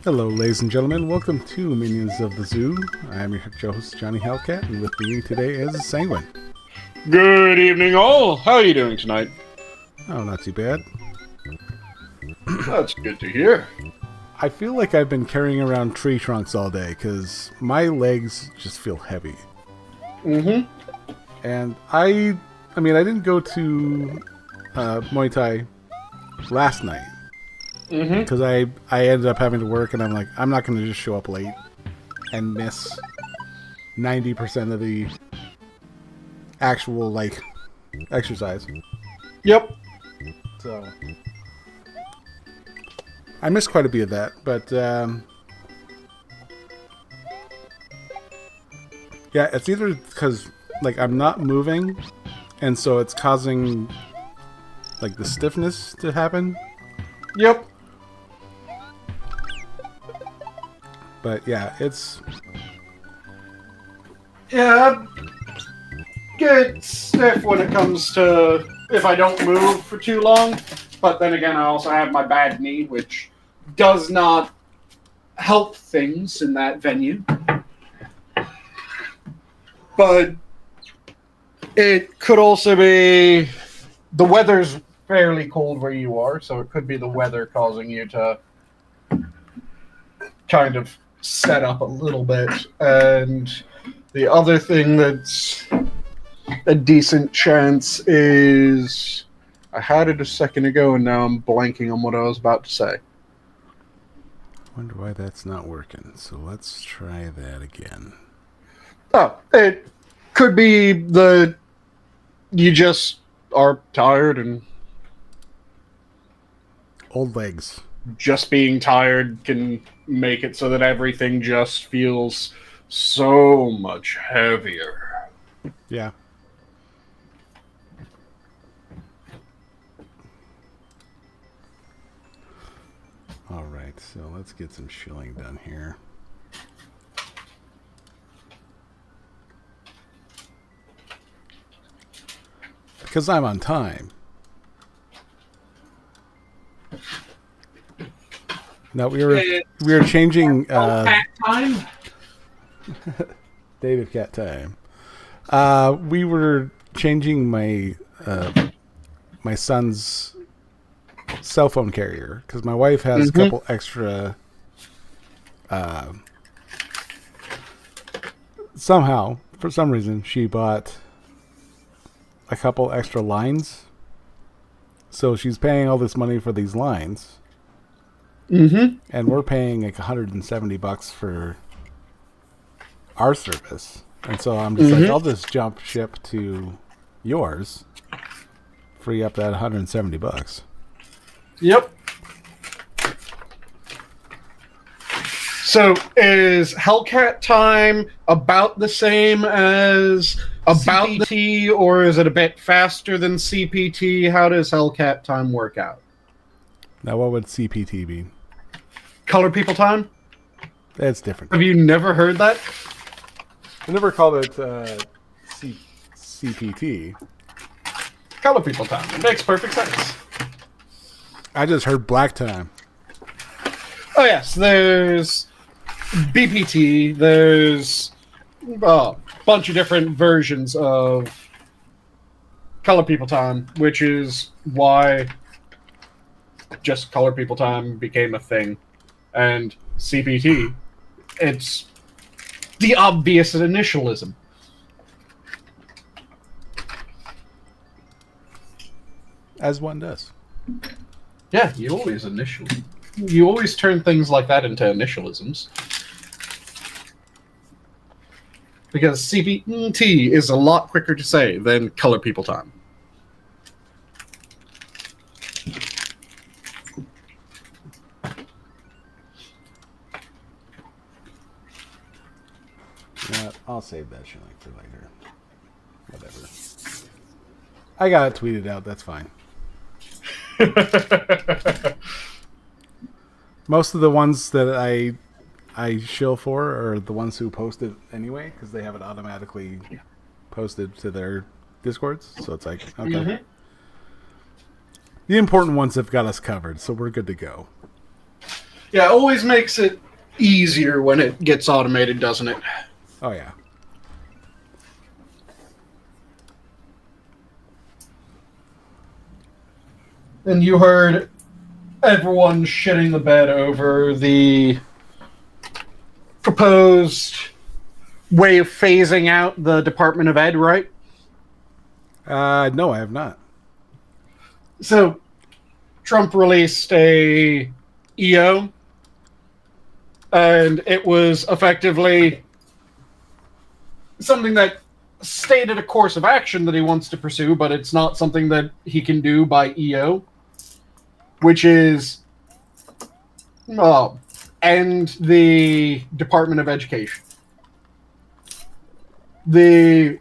Hello, ladies and gentlemen. Welcome to Minions of the Zoo. I'm your host, Johnny Hellcat, and with me today is Sanguine. Good evening, all. How are you doing tonight? Oh, not too bad. That's good to hear. I feel like I've been carrying around tree trunks all day because my legs just feel heavy. Mm-hmm. And I didn't go to Muay Thai last night because I ended up having to work, and I'm like, I'm not going to just show up late and miss 90% of the actual exercise. Yep. So I missed quite a bit of that, but yeah, it's either because I'm not moving, and so it's causing the stiffness to happen. Yep. But yeah, it's get stiff when it comes to if I don't move for too long. But then again, I also have my bad knee, which does not help things in that venue. But it could also be the weather's fairly cold where you are, so it could be the weather causing you to kind of set up a little bit. And the other thing that's a decent chance is I had it a second ago and now I'm blanking on what I was about to say. Wonder why that's not working. So let's try that again. Oh, it could be that you just are tired, and Old legs. just being tired can make it so that everything just feels so much heavier. Yeah. All right, so let's get some shilling done here. Because I'm on time. No, we were changing Cat time. David Cat time. We were changing my my son's cell phone carrier because my wife has a couple extra. Somehow, for some reason, she bought a couple extra lines. So she's paying all this money for these lines. And we're paying $170 for our service. And so I'm just like, I'll just jump ship to yours, free up that $170. Yep. So is Hellcat time about the same as about CPT, or is it a bit faster than CPT? How does Hellcat time work out? Now, what would CPT be? Color people time? It's different. Have you never heard that? I never called it CPT. Color people time. It makes perfect sense. I just heard black time. Oh yes, there's BPT. There's a bunch of different versions of color people time, which is why just color people time became a thing. And CPT, it's the obvious initialism. As one does. Yeah, you always turn things like that into initialisms. Because CPT is a lot quicker to say than color people time. Yeah, I'll save that shilling for later. Whatever. I got it tweeted out. That's fine. Most of the ones that I shill for are the ones who post it anyway because they have it automatically posted to their Discords. So it's like, okay. The important ones have got us covered, so we're good to go. Yeah, it always makes it easier when it gets automated, doesn't it? Oh, yeah. And you heard everyone shitting the bed over the proposed way of phasing out the Department of Ed, right? No, I have not. So, Trump released a EO, and it was effectively something that stated a course of action that he wants to pursue, but it's not something that he can do by EO, which is end the Department of Education. The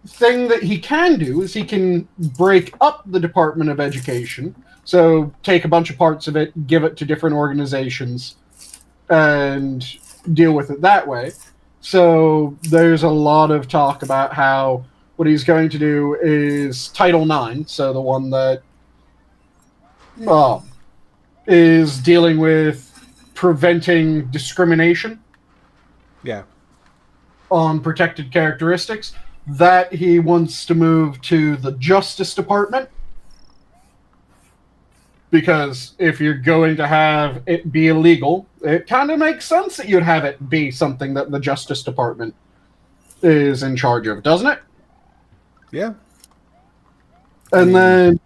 thing that he can do is he can break up the Department of Education, so take a bunch of parts of it, give it to different organizations, and deal with it that way. So there's a lot of talk about how what he's going to do is Title IX, so the one that is dealing with preventing discrimination Yeah. on protected characteristics, that he wants to move to the Justice Department. Because if you're going to have it be illegal, it kind of makes sense that you'd have it be something that the Justice Department is in charge of, doesn't it? Yeah. And then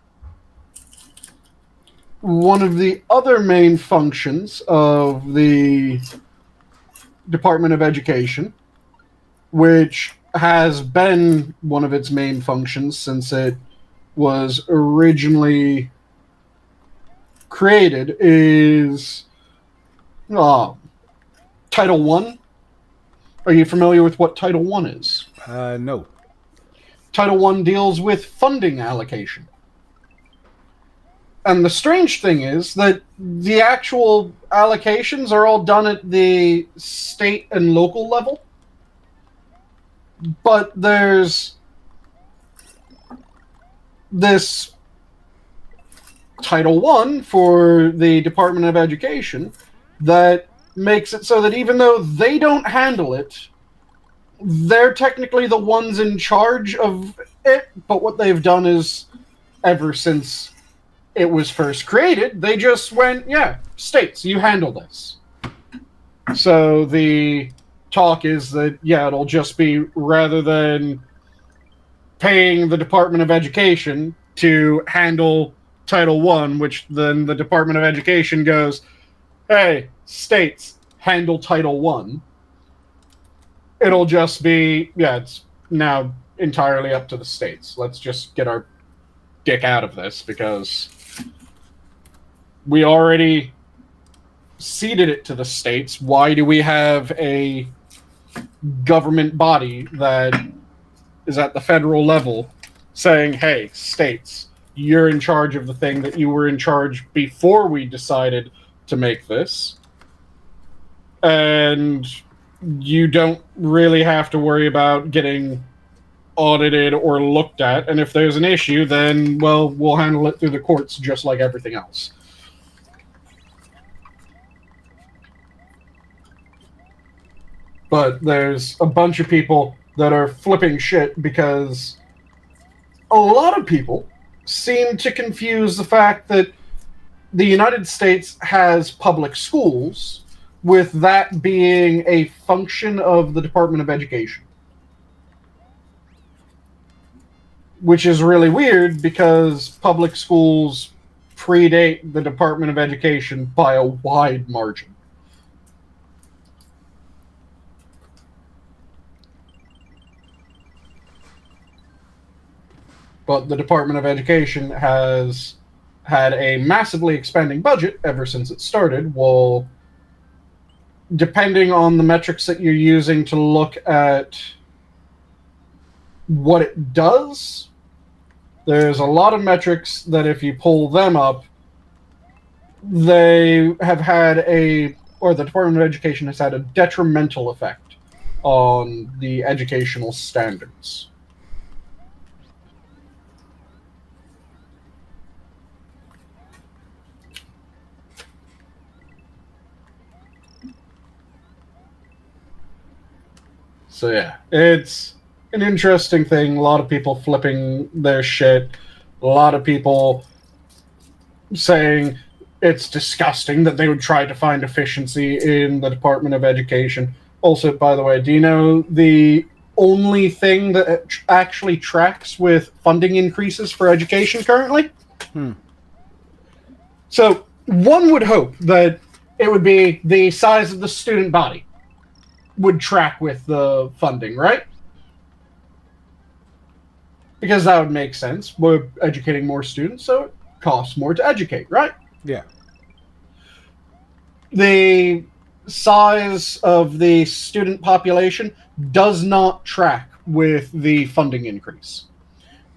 one of the other main functions of the Department of Education, which has been one of its main functions since it was originally created, is Title I. Are you familiar with what Title I is? No. Title I deals with funding allocation. And the strange thing is that the actual allocations are all done at the state and local level. But there's this Title I for the Department of Education that makes it so that even though they don't handle it, they're technically the ones in charge of it. But what they've done is, ever since it was first created, they just went, yeah, states, you handle this. So the talk is that, yeah, it'll just be, rather than paying the Department of Education to handle Title I, which then the Department of Education goes, hey, states, handle Title I. It'll just be, yeah, it's now entirely up to the states. Let's just get our dick out of this, because we already ceded it to the states. Why do we have a government body that is at the federal level saying, hey, states, you're in charge of the thing that you were in charge before we decided to make this, and you don't really have to worry about getting audited or looked at, and if there's an issue, then, well, we'll handle it through the courts just like everything else. But there's a bunch of people that are flipping shit because a lot of people seem to confuse the fact that the United States has public schools with that being a function of the Department of Education. Which is really weird because public schools predate the Department of Education by a wide margin. But the Department of Education has had a massively expanding budget ever since it started. Well, depending on the metrics that you're using to look at what it does, there's a lot of metrics that if you pull them up, they have had or the Department of Education has had a detrimental effect on the educational standards. So yeah, it's an interesting thing. A lot of people flipping their shit. A lot of people saying it's disgusting that they would try to find efficiency in the Department of Education. Also, by the way, do you know the only thing that actually tracks with funding increases for education currently? So one would hope that it would be the size of the student body would track with the funding, right? Because that would make sense. We're educating more students, so it costs more to educate, right? Yeah. The size of the student population does not track with the funding increase.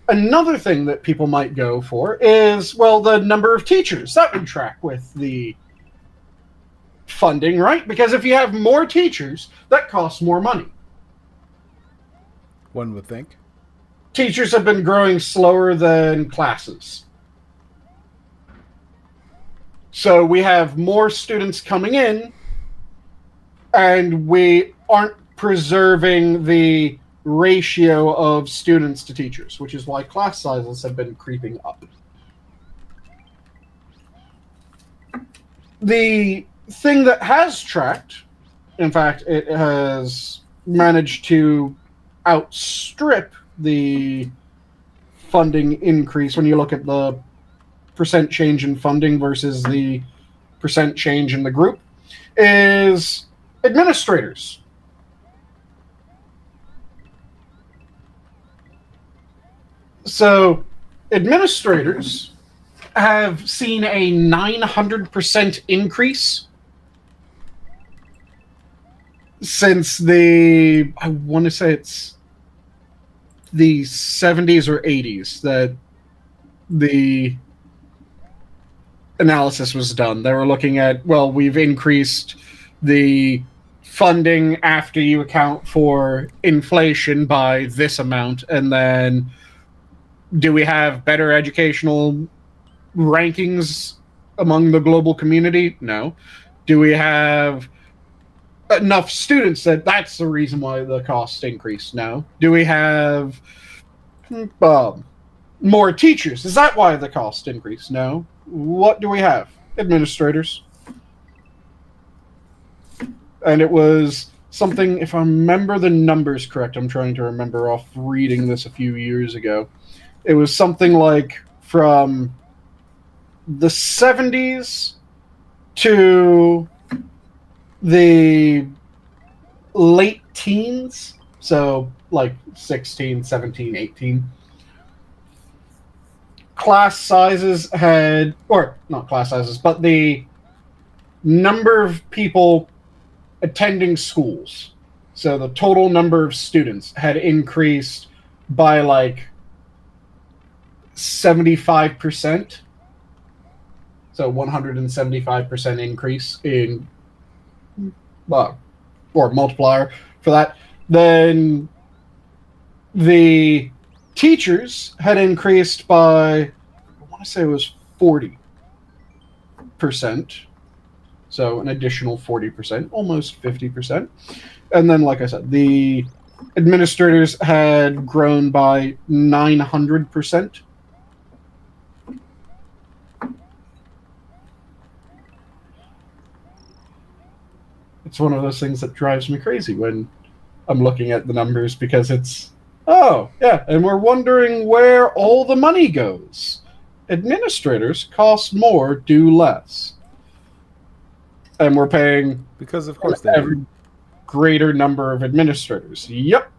Another thing that people might go for is, well, the number of teachers. That would track with the funding, right? Because if you have more teachers, that costs more money. One would think. Teachers have been growing slower than classes. So we have more students coming in, and we aren't preserving the ratio of students to teachers, which is why class sizes have been creeping up. The thing that has tracked, in fact, it has managed to outstrip the funding increase when you look at the percent change in funding versus the percent change in the group, is administrators. So administrators have seen a 900% increase since I want to say it's the 70s or 80s that the analysis was done. They were looking at, well, we've increased the funding after you account for inflation by this amount, and then do we have better educational rankings among the global community? No. Do we have enough students that's the reason why the cost increased? No. Do we have more teachers? Is that why the cost increased? No. What do we have? Administrators. And it was something, if I remember the numbers correct, I'm trying to remember off reading this a few years ago. It was something like from the 70s to the late teens, so like 16, 17, 18. Class sizes had, or not class sizes, but the number of people attending schools, so the total number of students had increased by like 75%. So 175% increase in, or multiplier for that. Then the teachers had increased by, I want to say it was 40%. So an additional 40%, almost 50%. And then, like I said, the administrators had grown by 900%. It's one of those things that drives me crazy when I'm looking at the numbers, because it's, oh, yeah, and we're wondering where all the money goes. Administrators cost more, do less. And we're paying, because of course, every greater number of administrators. Yep.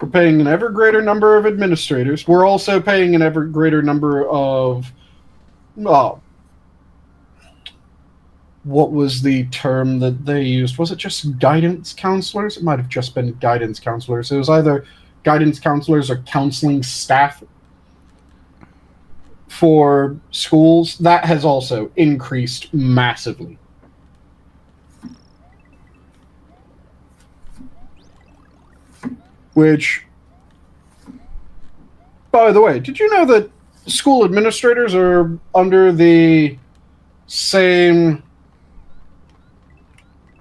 We're paying an ever greater number of administrators. We're also paying an ever greater number of, what was the term that they used? Was it just guidance counselors? It might have just been guidance counselors. It was either guidance counselors or counseling staff for schools. That has also increased massively. Which, by the way, did you know that school administrators are under the same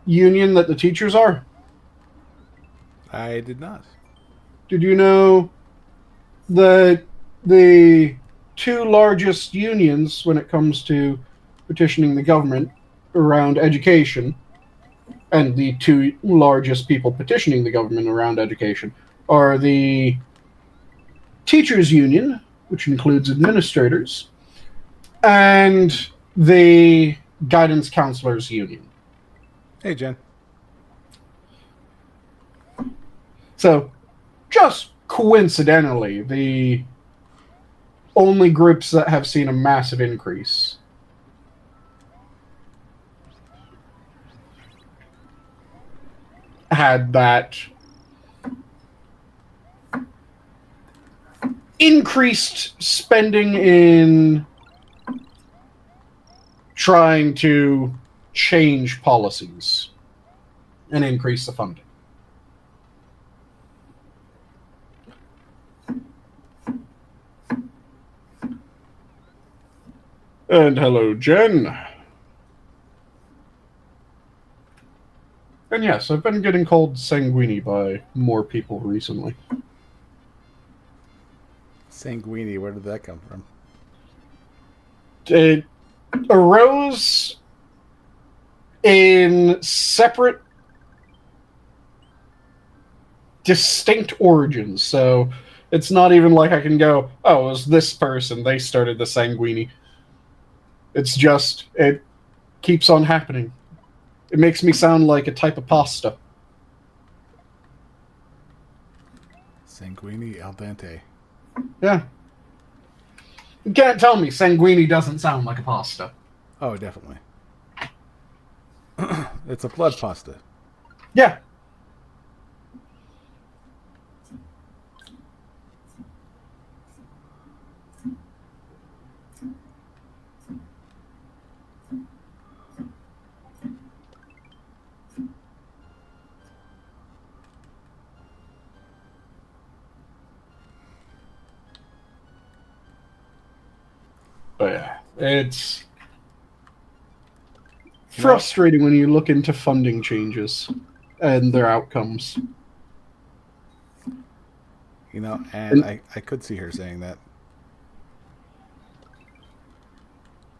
union that the teachers are? I did not. Did you know that the two largest unions when it comes to petitioning the government around education, and the two largest people petitioning the government around education, are the teachers union, which includes administrators, and the guidance counselors union. Hey, Jen. So, just coincidentally, the only groups that have seen a massive increase had that increased spending in trying to change policies and increase the funding. And hello, Jen. And yes, I've been getting called Sanguini by more people recently. Sanguini, where did that come from? It arose in separate, distinct origins. So it's not even like I can go, oh, it was this person, they started the Sanguini. It's just, it keeps on happening. It makes me sound like a type of pasta. Sanguini al dente. Yeah. You can't tell me Sanguini doesn't sound like a pasta. Oh, definitely. It's a blood pasta. Yeah. But yeah, it's frustrating when you look into funding changes and their outcomes. You know, and I could see her saying that.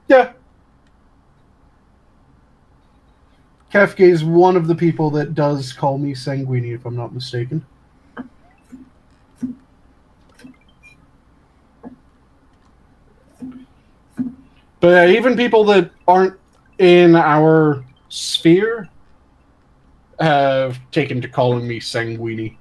Yeah. Kefki is one of the people that does call me Sanguini, if I'm not mistaken. But even people that aren't in our sphere have taken to calling me Sanguini.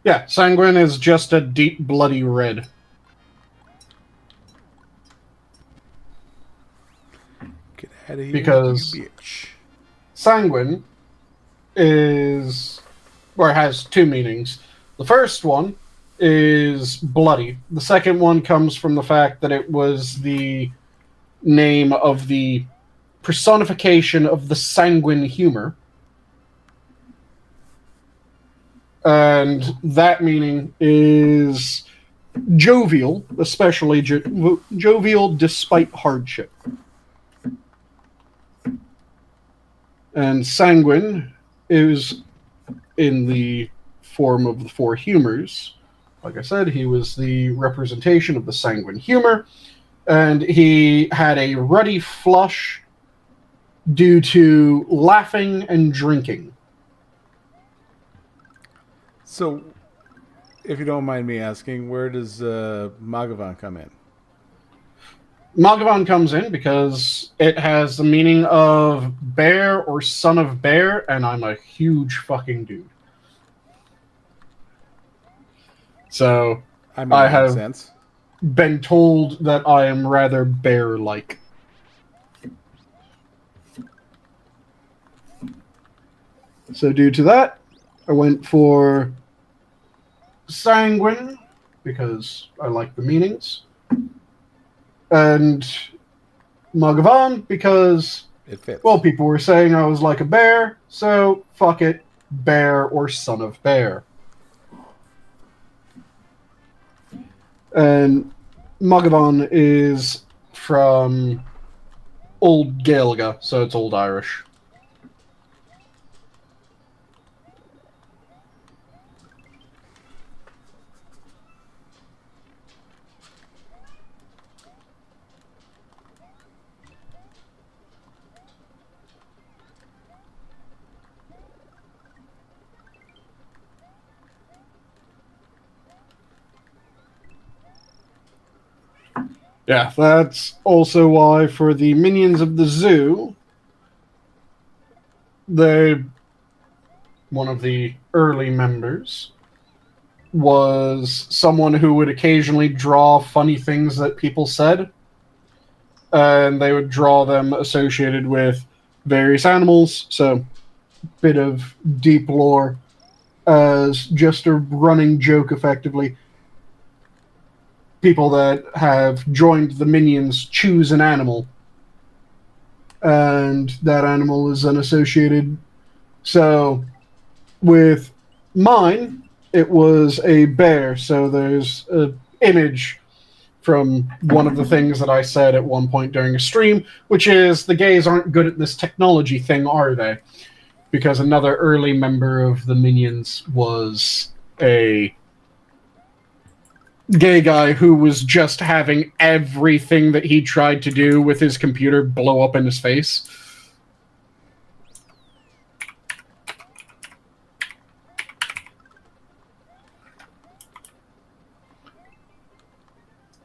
Yeah, Sanguine is just a deep bloody red. Get out of here, Because you bitch. Sanguine is, or has two meanings. The first one is bloody. The second one comes from the fact that it was the name of the personification of the sanguine humor. And that meaning is jovial, especially jovial despite hardship. And sanguine is in the form of the four humors. Like I said, he was the representation of the sanguine humor, and he had a ruddy flush due to laughing and drinking. So, if you don't mind me asking, where does Mathghamhain come in? Mathghamhain comes in because it has the meaning of bear or son of bear, and I'm a huge fucking dude. So, I have sense. been told that I am rather bear-like. So due to that, I went for Sanguine, because I like the meanings. And Mathghamhain, because, It fits. well, people were saying I was like a bear, so fuck it, bear or son of bear. And Mathghamhain is from Old Gaeilge, so it's Old Irish. Yeah, that's also why for the minions of the zoo, one of the early members was someone who would occasionally draw funny things that people said, and they would draw them associated with various animals, so bit of deep lore as just a running joke effectively. People that have joined the minions choose an animal, and that animal is then associated. So with mine, it was a bear, so there's an image from one of the things that I said at one point during a stream, which is the gays aren't good at this technology thing, are they? Because another early member of the minions was a gay guy who was just having everything that he tried to do with his computer blow up in his face.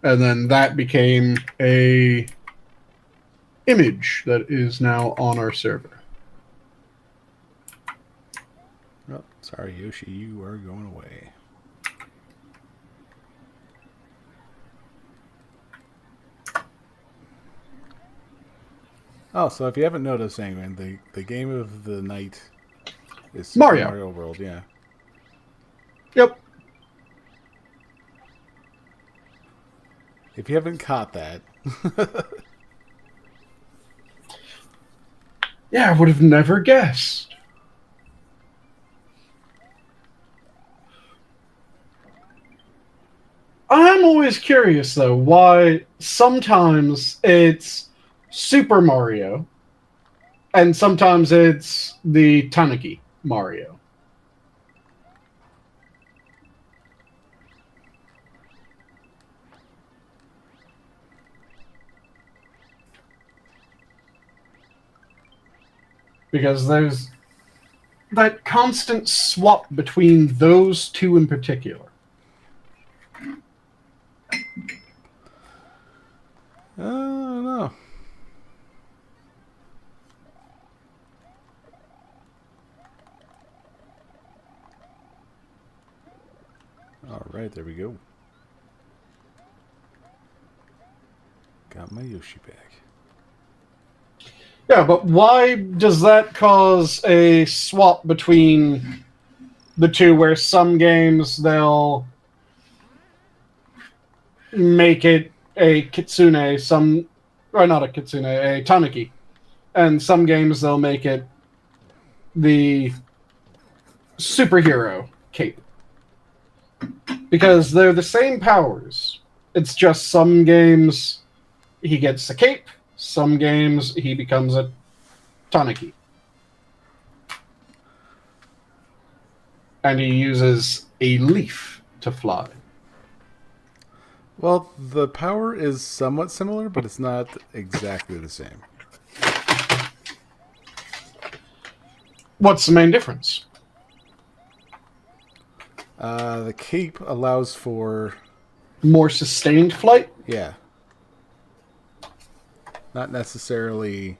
And then that became a image that is now on our server. Oh, sorry, Yoshi, you are going away. Oh, so if you haven't noticed, Sanguine, the game of the night is Super Mario World, yeah. Yep. If you haven't caught that. Yeah, I would have never guessed. I'm always curious, though, why sometimes it's Super Mario and sometimes it's the Tanuki Mario. Because there's that constant swap between those two in particular. I don't know. All right, there we go. Got my Yoshi back. Yeah, but why does that cause a swap between the two where some games they'll make it a kitsune, or not a kitsune, a tanuki, and some games they'll make it the superhero cape? Because they're the same powers. It's just some games he gets the cape, some games he becomes a tanuki. And he uses a leaf to fly. Well, the power is somewhat similar, but it's not exactly the same. What's the main difference? The cape allows for... more sustained flight? Yeah. Not necessarily...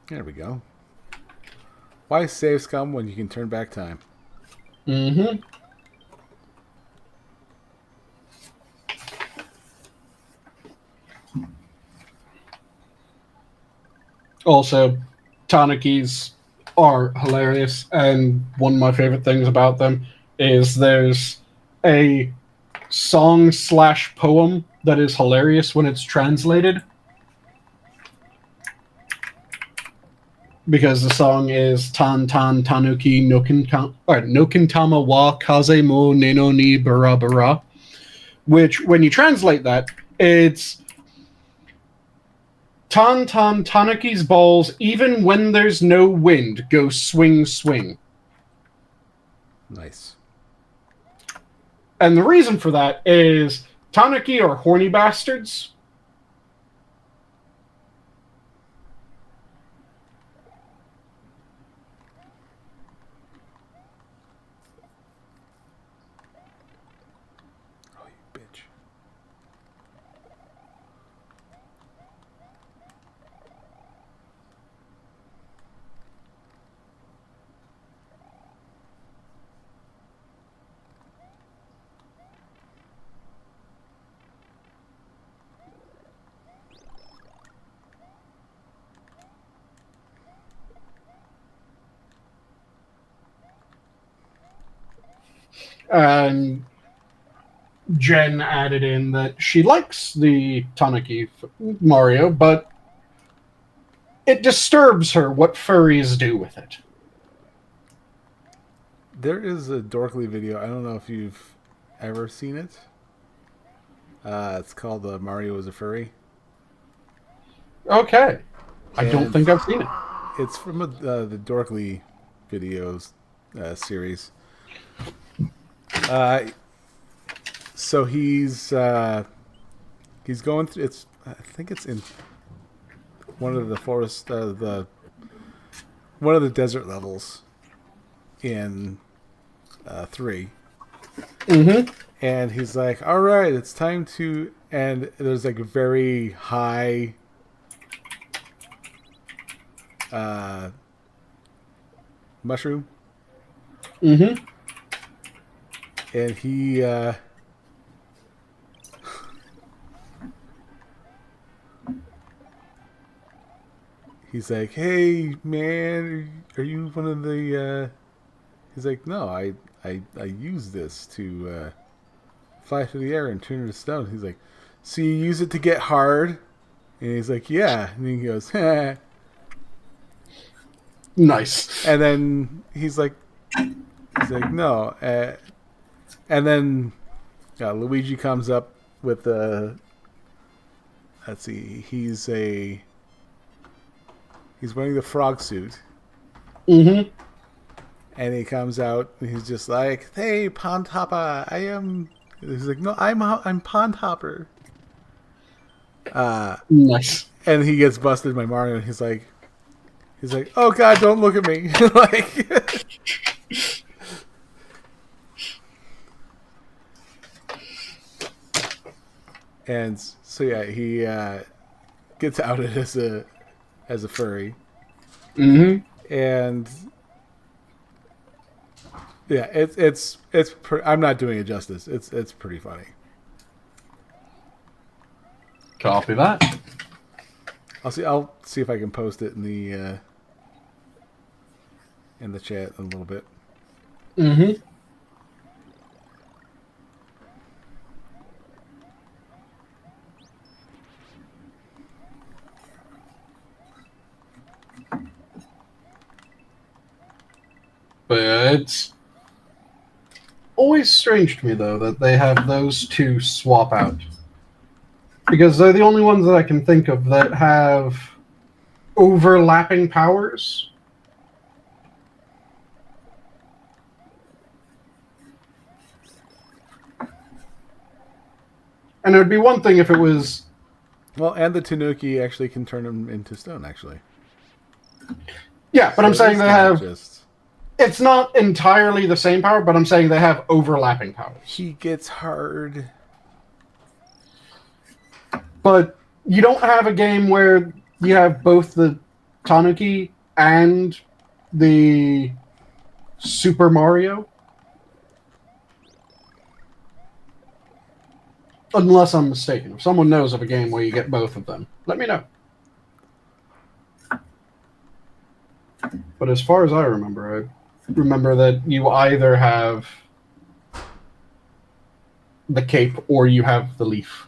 There we go. Why save scum when you can turn back time? Mm-hmm. Also, Tanukis are hilarious, and one of my favorite things about them is there's a song/poem that is hilarious when it's translated. Because the song is Tan Tan Tanuki Nokintama wa Kaze mo Neno ni Bara Bara, which, when you translate that, it's Tan Tan Tanuki's balls, even when there's no wind, go swing, swing. Nice. And the reason for that is Tanuki are horny bastards. Oh, you bitch. And Jen added in that she likes the Tanuki Mario, but it disturbs her what furries do with it. There is a Dorkly video. I don't know if you've ever seen it. It's called Mario is a Furry. Okay. I don't think I've seen it. It's from the Dorkly videos series. So he's going through. It's, I think it's in one of the forest, one of the desert levels in 3. Mm-hmm. And he's like, "All right, it's time to." And there's like a very high mushroom. Mm-hmm. And he he's like, "Hey man, are you one of the he's like, "No, I use this to fly through the air and turn into stone." He's like, "So you use it to get hard?" And he's like, "Yeah." And he goes, "Heh." Nice. And then he's like, "No." And then Luigi comes up with let's see, he's wearing the frog suit. Mm-hmm. And he comes out and he's just like, "Hey, Pond Hopper, I am." He's like, "No, I'm Pond Hopper." Nice. And he gets busted by Mario, and he's like, "Oh God, don't look at me!" Like, and so yeah, he gets outed as a furry, Mm-hmm. and yeah, it's I'm not doing it justice. It's pretty funny. Copy that. I'll see if I can post it in the chat in a little bit. Mm-hmm. But it's always strange to me, though, that they have those two swap out. Because they're the only ones that I can think of that have overlapping powers. And it would be one thing if it was... Well, and the Tanuki actually can turn him into stone, actually. Yeah, but So I'm saying they have... just... It's not entirely the same power, but I'm saying they have overlapping powers. He gets hard. But you don't have a game where you have both the Tanuki and the Super Mario. Unless I'm mistaken. If someone knows of a game where you get both of them, let me know. But as far as I remember that you either have the cape or you have the leaf.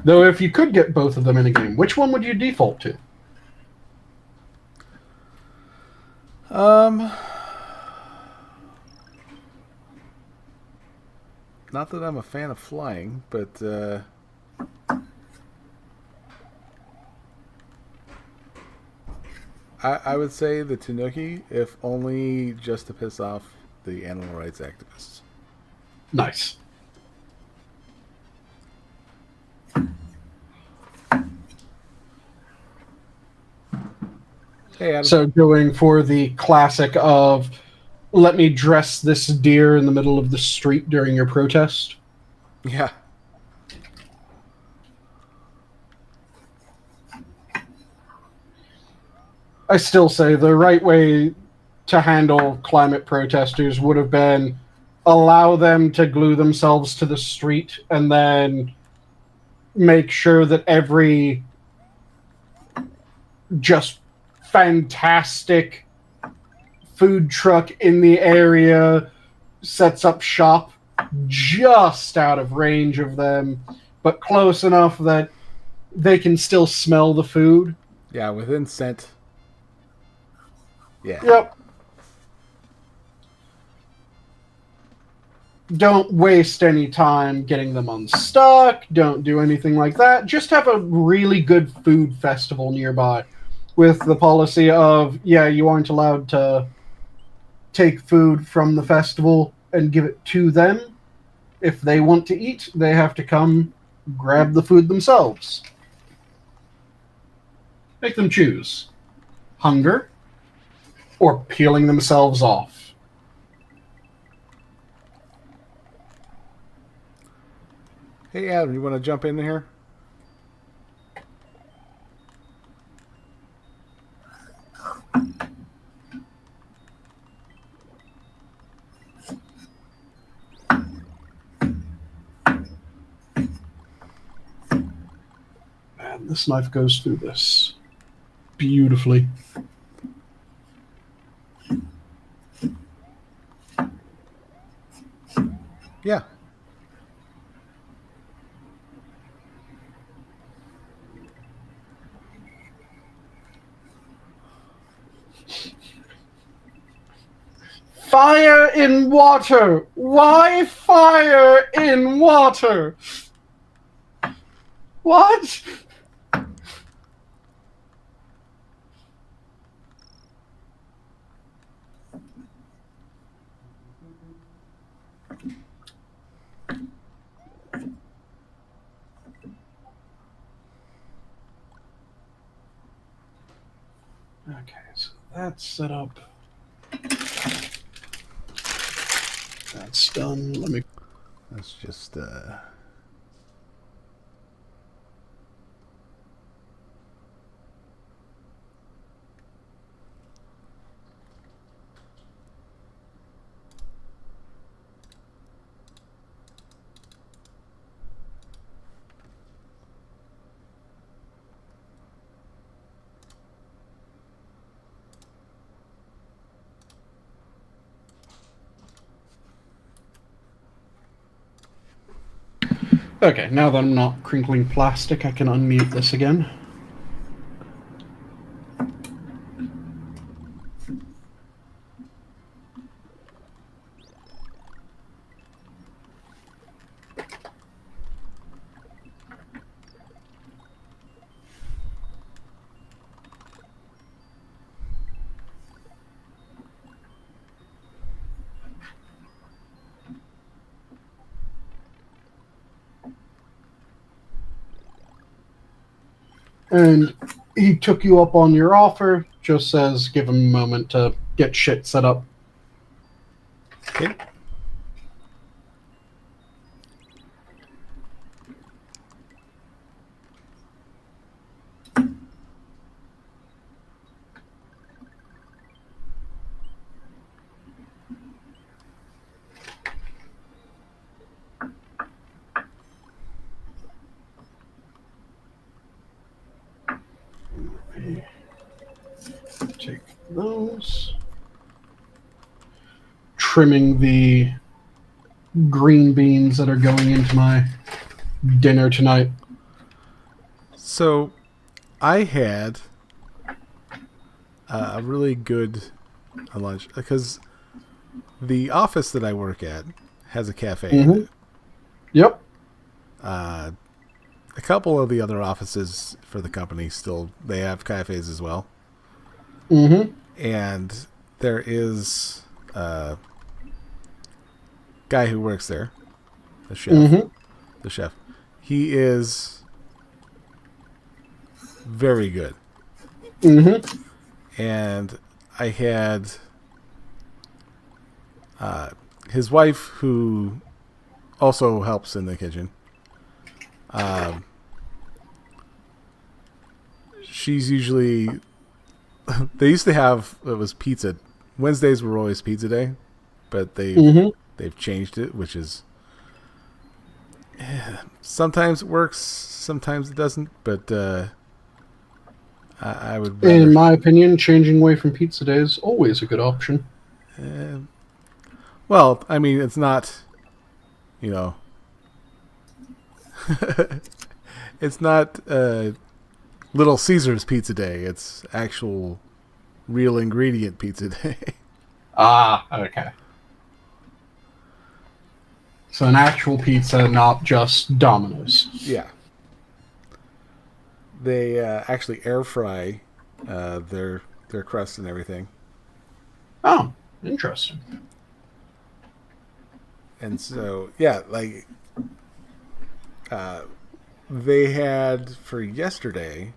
Though if you could get both of them in a game, which one would you default to? Not that I'm a fan of flying, but I would say the Tanuki, if only just to piss off the animal rights activists. Nice. Hey, Adam. So going for the classic of, let me dress this deer in the middle of the street during your protest. Yeah. I still say the right way to handle climate protesters would have been allow them to glue themselves to the street and then make sure that every just fantastic food truck in the area sets up shop just out of range of them, but close enough that they can still smell the food. Yeah, within scent. Yeah. Yep. Don't waste any time getting them unstuck. Don't do anything like that. Just have a really good food festival nearby with the policy of, yeah, you aren't allowed to take food from the festival and give it to them. If they want to eat, they have to come grab the food themselves. Make them choose hunger or peeling themselves off. Hey, Adam, you want to jump in here? Man, this knife goes through this beautifully. Yeah. Fire in water! Why fire in water? What? Okay, so that's set up. That's done. Let me. Let's just Okay, now that I'm not crinkling plastic, I can unmute this again. And he took you up on your offer, just says give him a moment to get shit set up. okay. those. Trimming the green beans that are going into my dinner tonight. So, I had a really good lunch because the office that I work at has a cafe in it. Yep. A couple of the other offices for the company they have cafes as well. Mm-hmm. And there is a guy who works there, the chef. Mm-hmm. The chef. He is very good. Mm-hmm. And I had his wife, who also helps in the kitchen. She's usually... They used to have... It was pizza. Wednesdays were always pizza day. But they've changed it, which is... sometimes it works, sometimes it doesn't. But I would rather... In my opinion, changing away from pizza day is always a good option. Well, I mean, it's not... it's not Little Caesars pizza day. It's actual real ingredient pizza day. Ah, okay. So an actual pizza, not just Domino's. Yeah. They actually air fry their crust and everything. Oh, interesting. And so, yeah, like... they had for yesterday,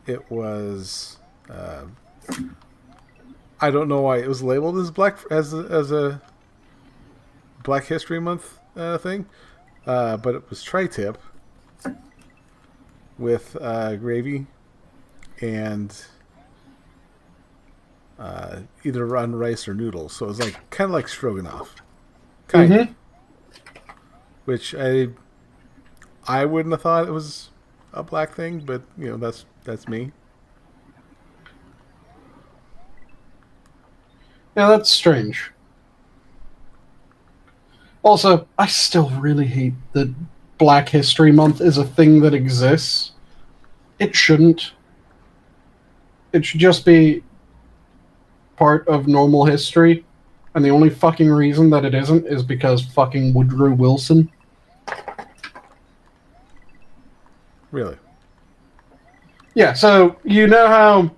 it was I don't know why it was labeled as as a Black History Month thing, but it was tri-tip with gravy and either on rice or noodles. So it was like kind of like stroganoff, which I wouldn't have thought it was a black thing, but that's me. Yeah, that's strange. Also, I still really hate that Black History Month is a thing that exists. It shouldn't. It should just be part of normal history, and the only fucking reason that it isn't is because fucking Woodrow Wilson. Really? Yeah, so you know how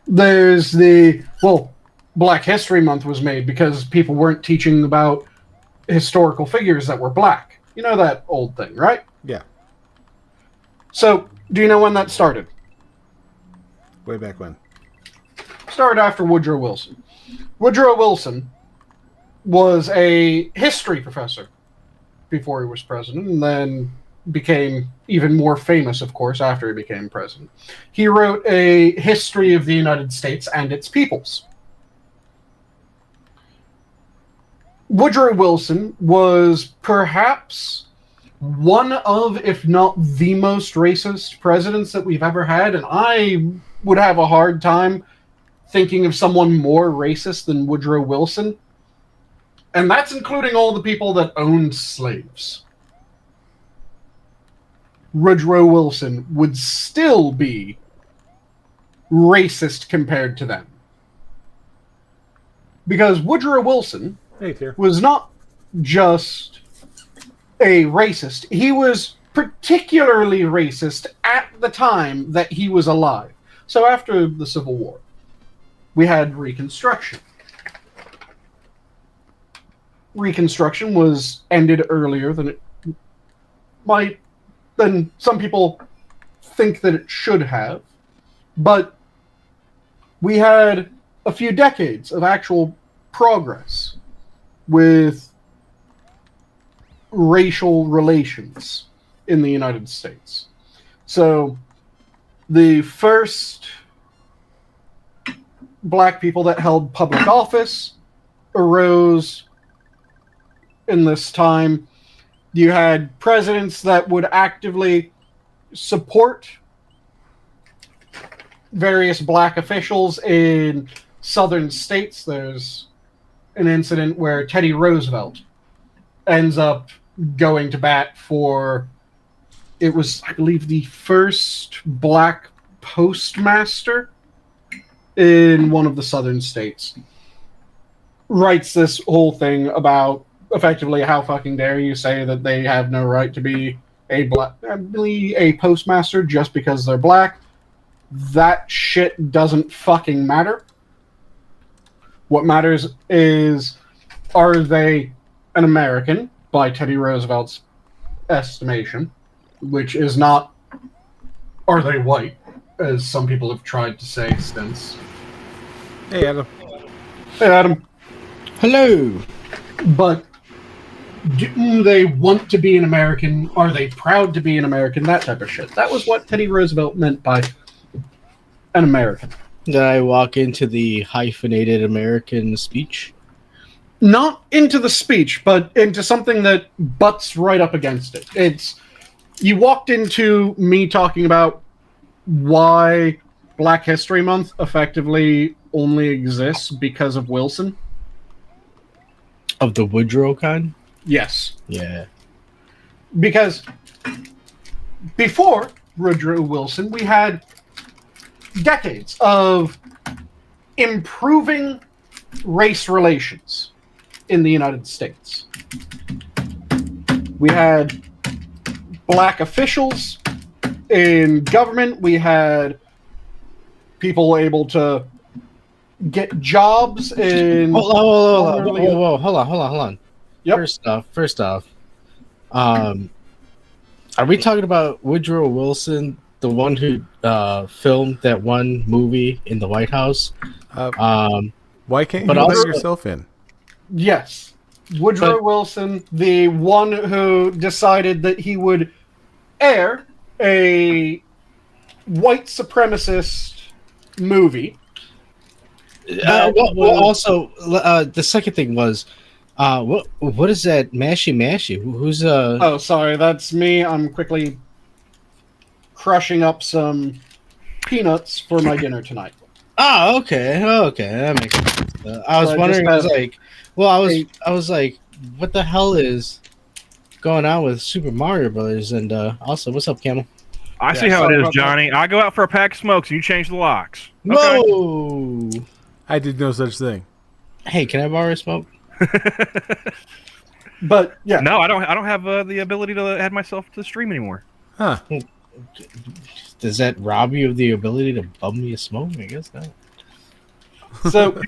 there's Black History Month was made because people weren't teaching about historical figures that were black. You know that old thing, right? Yeah. So, do you know when that started? Way back when. Started after Woodrow Wilson. Woodrow Wilson was a history professor before he was president, and then became even more famous, of course, after he became president. He wrote a history of the United States and its peoples. Woodrow Wilson was perhaps one of, if not the most racist presidents that we've ever had, and I would have a hard time thinking of someone more racist than Woodrow Wilson. And that's including all the people that owned slaves. Woodrow Wilson would still be racist compared to them. Because Woodrow Wilson was not just a racist. He was particularly racist at the time that he was alive. So after the Civil War, we had Reconstruction. Reconstruction was ended earlier than it might, than some people think that it should have. But we had a few decades of actual progress with racial relations in the United States. So the first black people that held public office arose in this time. You had presidents that would actively support various black officials in southern states. There's an incident where Teddy Roosevelt ends up going to bat for, it was, I believe, the first black postmaster in one of the southern states. Writes this whole thing about effectively how fucking dare you say that they have no right to be a postmaster just because they're black. That shit doesn't fucking matter. What matters is, are they an American, by Teddy Roosevelt's estimation, which is not, are they white, as some people have tried to say since. Hey, Adam. Hey, Adam. Hello. But do they want to be an American? Are they proud to be an American? That type of shit. That was what Teddy Roosevelt meant by an American. Did I walk into the hyphenated American speech? Not into the speech, but into something that butts right up against it. It's, you walked into me talking about why Black History Month effectively only exists because of Wilson. Of the Woodrow kind? Yes. Yeah. Because before Woodrow Wilson, we had decades of improving race relations in the United States. We had black officials in government. We had people able to get jobs in... Hold on. Yep. First off, are we talking about Woodrow Wilson, the one who filmed that one movie in the White House? Why can't you but let also- yourself in? Yes. Woodrow Wilson, the one who decided that he would air a white supremacist movie. Also, the second thing was, what is that mashy? Who's Oh, sorry, that's me. I'm quickly crushing up some peanuts for my dinner tonight. Oh, okay, that makes sense. I was So wondering. just, I was like, what the hell is going on with Super Mario Brothers? And also, what's up, Camel? I see how it is, Johnny. I go out for a pack of smokes and you change the locks. Okay. Whoa! I did no such thing. Hey, can I borrow a smoke? But yeah, No, I don't have the ability to add myself to the stream anymore. Huh. Does that rob you of the ability to bum me a smoke? I guess not. so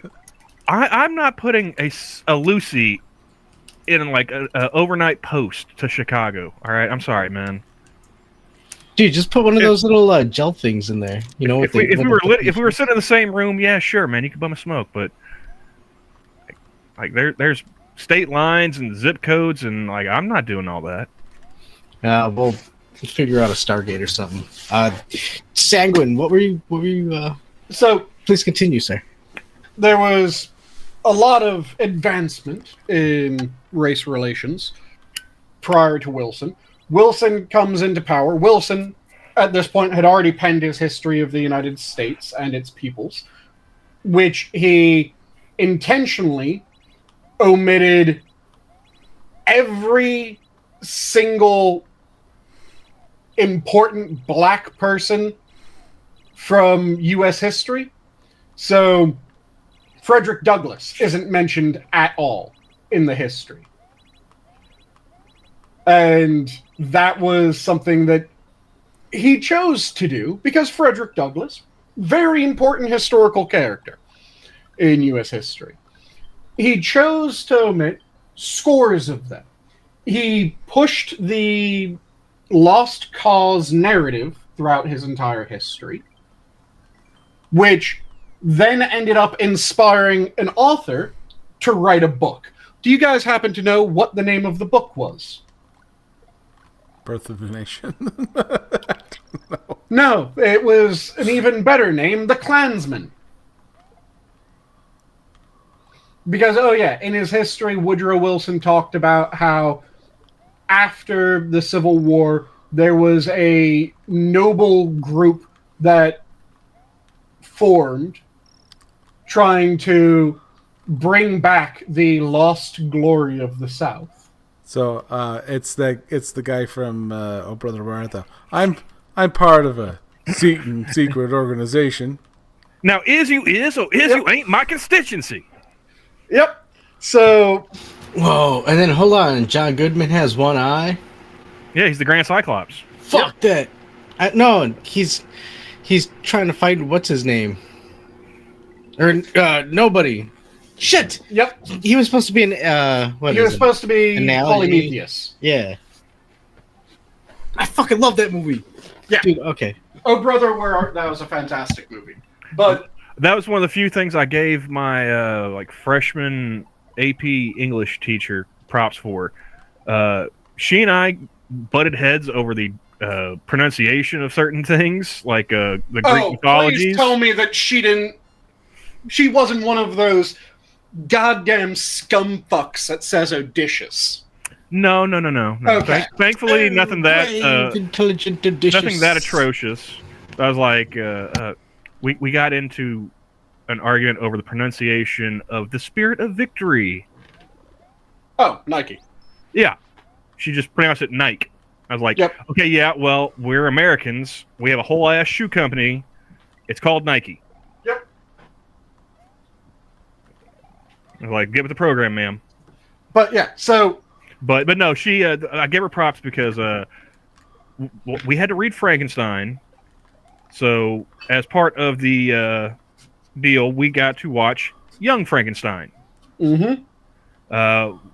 I'm not putting a Lucy in like a overnight post to Chicago. All right, I'm sorry, man. Dude, just put one of those little gel things in there. You know, If we were sitting in the same room, yeah, sure, man, you could bum a smoke, but like there's state lines and zip codes, and like I'm not doing all that. We'll figure out a Stargate or something. Sanguine, what were you? so Please continue, sir. there was a lot of advancement in race relations prior to Wilson. Wilson comes into power. Wilson, at this point, had already penned his history of the United States and its peoples, which he intentionally omitted every single important black person from U.S. history. So Frederick Douglass isn't mentioned at all in the history. And that was something that he chose to do because Frederick Douglass, very important historical character in U.S. history. He chose to omit scores of them. He pushed the lost cause narrative throughout his entire history, which then ended up inspiring an author to write a book. Do you guys happen to know what the name of the book was? Birth of a Nation. No, it was an even better name, The Klansman. Because, oh yeah, in his history, Woodrow Wilson talked about how after the Civil War, there was a noble group that formed, trying to bring back the lost glory of the South. So it's the guy from Oh Brother Where Art Thou? I'm part of a secret organization. Now, you ain't my constituency. Yep. So. Whoa, and then hold on, John Goodman has one eye? Yeah, he's the Grand Cyclops. Fuck that. No, he's trying to fight, what's his name? Or, nobody. Shit! Yep. He was supposed to be an, he was supposed to be Analogy? Polymetheus. Yeah. I fucking love that movie. Yeah. Dude, okay. Oh Brother, Where Art Thou is a fantastic movie. But that was one of the few things I gave my freshman AP English teacher props for. She and I butted heads over the pronunciation of certain things, like the Greek mythologies. Please tell me that she wasn't one of those goddamn scum fucks that says Odysseus. No. Okay. Thankfully, nothing that intelligent, Odysseus. nothing that atrocious. I was like, we got into an argument over the pronunciation of the Spirit of Victory. Oh, Nike. Yeah, she just pronounced it Nike. I was like, Yep. Okay, yeah, well, we're Americans. We have a whole ass shoe company. It's called Nike. Yep. I was like, get with the program, ma'am. But yeah, so. But no, she. I gave her props because we had to read Frankenstein. So as part of the deal, we got to watch Young Frankenstein. Mm-hmm.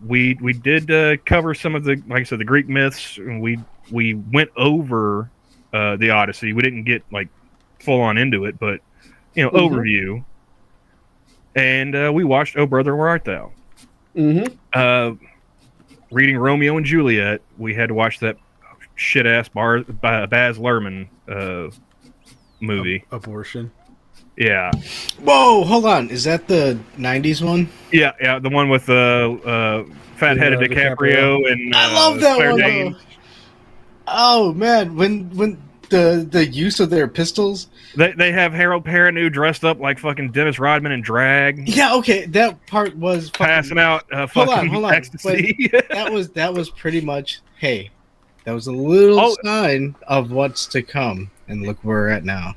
We did cover some of the, like I said, the Greek myths, and we went over the Odyssey. We didn't get like full on into it, but overview. And we watched Oh Brother, Where Art Thou? Mm-hmm. Reading Romeo and Juliet, we had to watch that shit ass Baz Luhrmann movie. Abortion. Yeah. Whoa, hold on. Is that the 90s one? Yeah, the one with fat-headed DiCaprio and I love that Claire one. Danes. Oh man, when the use of their pistols. They have Harold Perrineau dressed up like fucking Dennis Rodman in drag. Yeah, okay, that part was Passing out fucking hold on. ecstasy. that was pretty much, hey, that was a little sign of what's to come, and look where we're at now.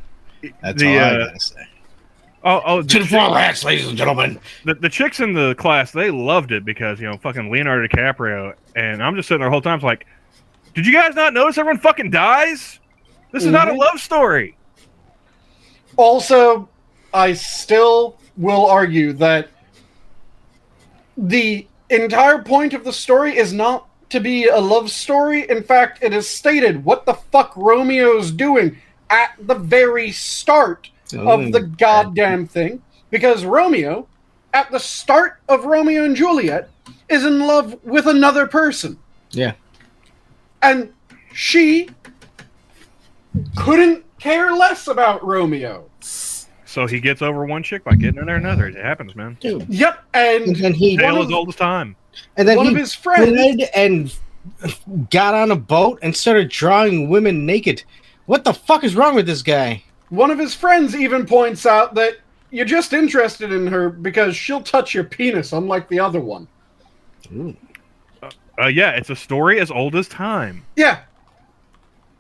That's all I gotta say. To the full ass, ladies and gentlemen. The chicks in the class, they loved it because fucking Leonardo DiCaprio, and I'm just sitting there the whole time like, did you guys not notice everyone fucking dies? This is not a love story. Also, I still will argue that the entire point of the story is not to be a love story. In fact, it is stated what the fuck Romeo's doing at the very start of the goddamn thing. Because Romeo, at the start of Romeo and Juliet, is in love with another person. Yeah. And she couldn't care less about Romeo. So he gets over one chick by getting in there another. It happens, man. Dude. Yep, and then he tale as old as time. And then one of his friends and got on a boat and started drawing women naked. What the fuck is wrong with this guy? One of his friends even points out that you're just interested in her because she'll touch your penis, unlike the other one. Ooh. Yeah, it's a story as old as time. Yeah.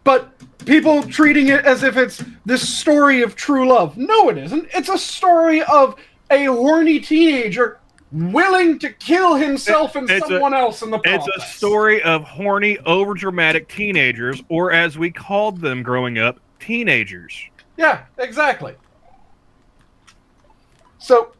But people treating it as if it's this story of true love. No, it isn't. It's a story of a horny teenager willing to kill himself and someone else in the process. It's a story of horny, overdramatic teenagers, or as we called them growing up, teenagers. Yeah, exactly. So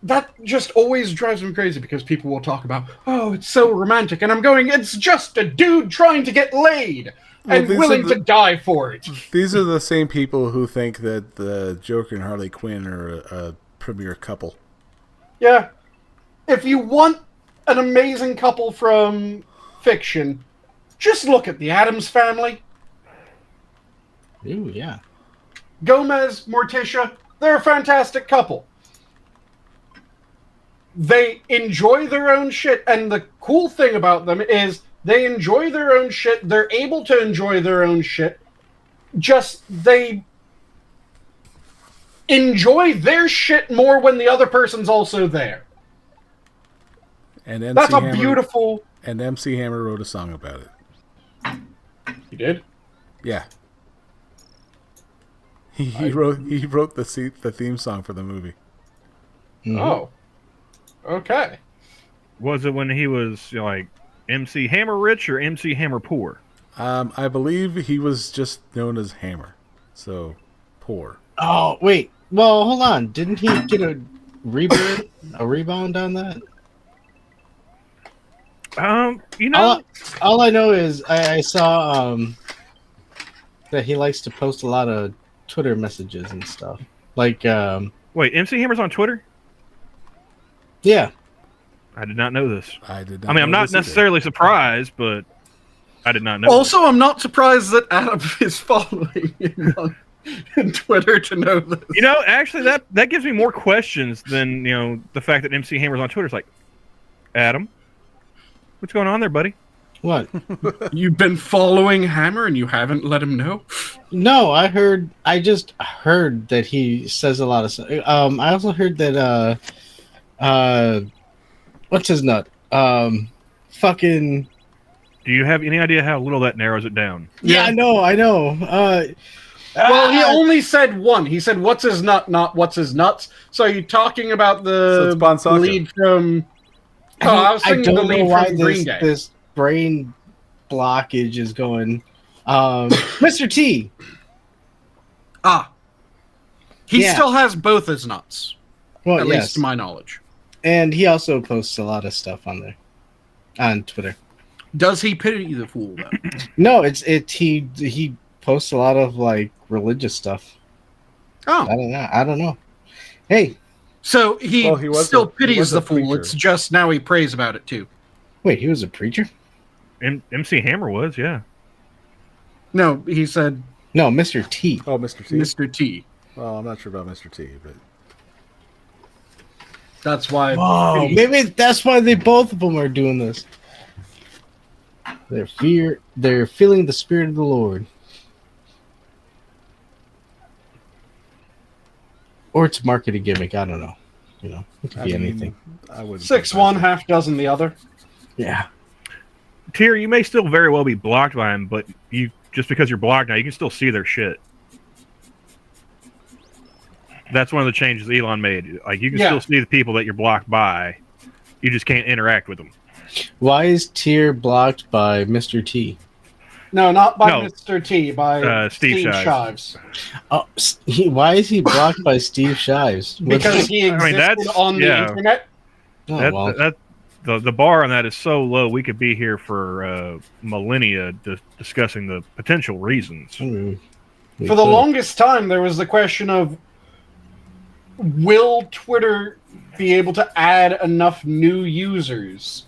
that just always drives me crazy because people will talk about, oh, it's so romantic. And I'm going, it's just a dude trying to get laid and willing to die for it. These are the same people who think that the Joker and Harley Quinn are a premier couple. Yeah. If you want an amazing couple from fiction, just look at the Addams Family. Ooh, yeah. Gomez, Morticia, they're a fantastic couple. They enjoy their own shit, and the cool thing about them is they enjoy their own shit, they're able to enjoy their own shit, just they enjoy their shit more when the other person's also there. And MC That's a Hammer, beautiful... And MC Hammer wrote a song about it. You did? Yeah. He wrote the theme song for the movie. Mhm. Oh. Okay. Was it when he was like MC Hammer rich or MC Hammer poor? I believe he was just known as Hammer. So, poor. Oh wait, well hold on. Didn't he get a rebound on that? You know, All I know is I saw that he likes to post a lot of Twitter messages and stuff. Like wait, MC Hammer's on Twitter? yeah. I did not know this. I did not. I mean, I'm know not this either. necessarily surprised, but I did not know. Also, I'm not surprised that Adam is following him on Twitter to know this. You know, actually, that gives me more questions than the fact that MC Hammer's on Twitter. It's like, Adam, what's going on there, buddy? What? You've been following Hammer and you haven't let him know? No, I just heard that he says a lot of stuff. I also heard that what's his nut? Fucking Do you have any idea how little that narrows it down? yeah, I know. Well, he only said one. He said, "What's his nut?" Not "What's his nuts." So are you talking about So the it's Bonsaka. lead from? Oh, I was thinking the don't know lead why from Green Day. this brain blockage is going. Mr. T. He Yeah. still has both his nuts, Well, at yes. least to my knowledge. And he also posts a lot of stuff on there, on Twitter. Does he pity the fool though? No, he posts a lot of like religious stuff. Oh, I don't know. Hey, so he was still a- he pities was a the fool. preacher. It's just now he prays about it too. wait, he was a preacher? MC Hammer was, yeah. No, he said No, Mr. T. Oh, Mr. T. Mr. T. Well, I'm not sure about Mr. T, but That's why. Oh, maybe that's why they both of them are doing this. They're feeling the spirit of the Lord. Or it's a marketing gimmick, I don't know. It could be anything. I would 6-1, half dozen the other. Yeah. Tyr, you may still very well be blocked by him, but just because you're blocked now, you can still see their shit. That's one of the changes Elon made. Like, you can still see the people that you're blocked by. You just can't interact with them. Why is Tyr blocked by Mr. T? No, not by No. Mr. T, by Steve Shives. Oh, why is he blocked by Steve Shives? Because he existed that's- on the yeah. internet. Oh, well. The bar on that is so low, we could be here for millennia discussing the potential reasons. For the longest time, there was the question of, will Twitter be able to add enough new users?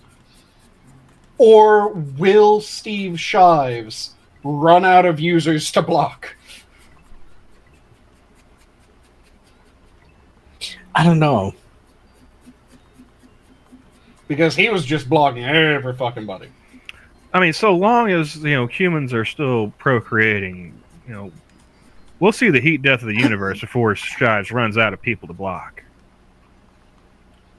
Or will Steve Shives run out of users to block? I don't know. Because he was just blogging every fucking buddy. I mean, so long as humans are still procreating, we'll see the heat death of the universe before Shives runs out of people to block.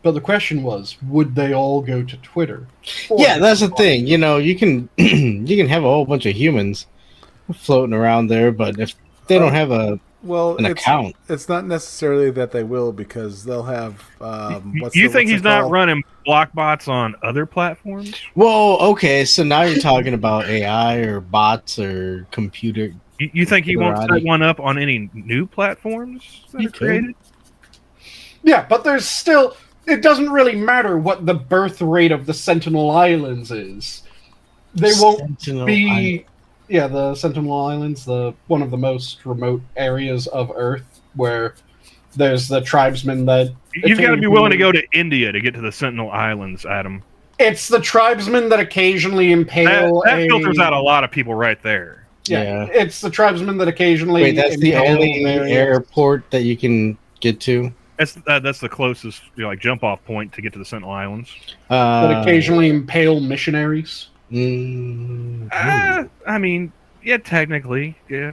But the question was, would they all go to Twitter? Yeah, that's the thing. You can you can have a whole bunch of humans floating around there, but if they don't have an account, it's not necessarily that they will, because they'll have. You think he's not running block bots on other platforms? whoa, okay. So now you're talking about AI or bots or computer. You think he won't Variety. set one up on any new platforms that He are could. created? Yeah, but there's still... It doesn't really matter what the birth rate of the Sentinel Islands is. They won't Sentinel be... Island. Yeah, the Sentinel Islands, one of the most remote areas of Earth, where there's the tribesmen that... You've got to be willing to go to India to get to the Sentinel Islands, Adam. It's the tribesmen that occasionally impale That filters out a lot of people right there. Yeah, it's the tribesmen that occasionally... Wait, that's the impale only various- airport that you can get to. That's the closest jump off point to get to the Sentinel Islands. that occasionally impale missionaries. Mm, I mean, yeah, technically, yeah.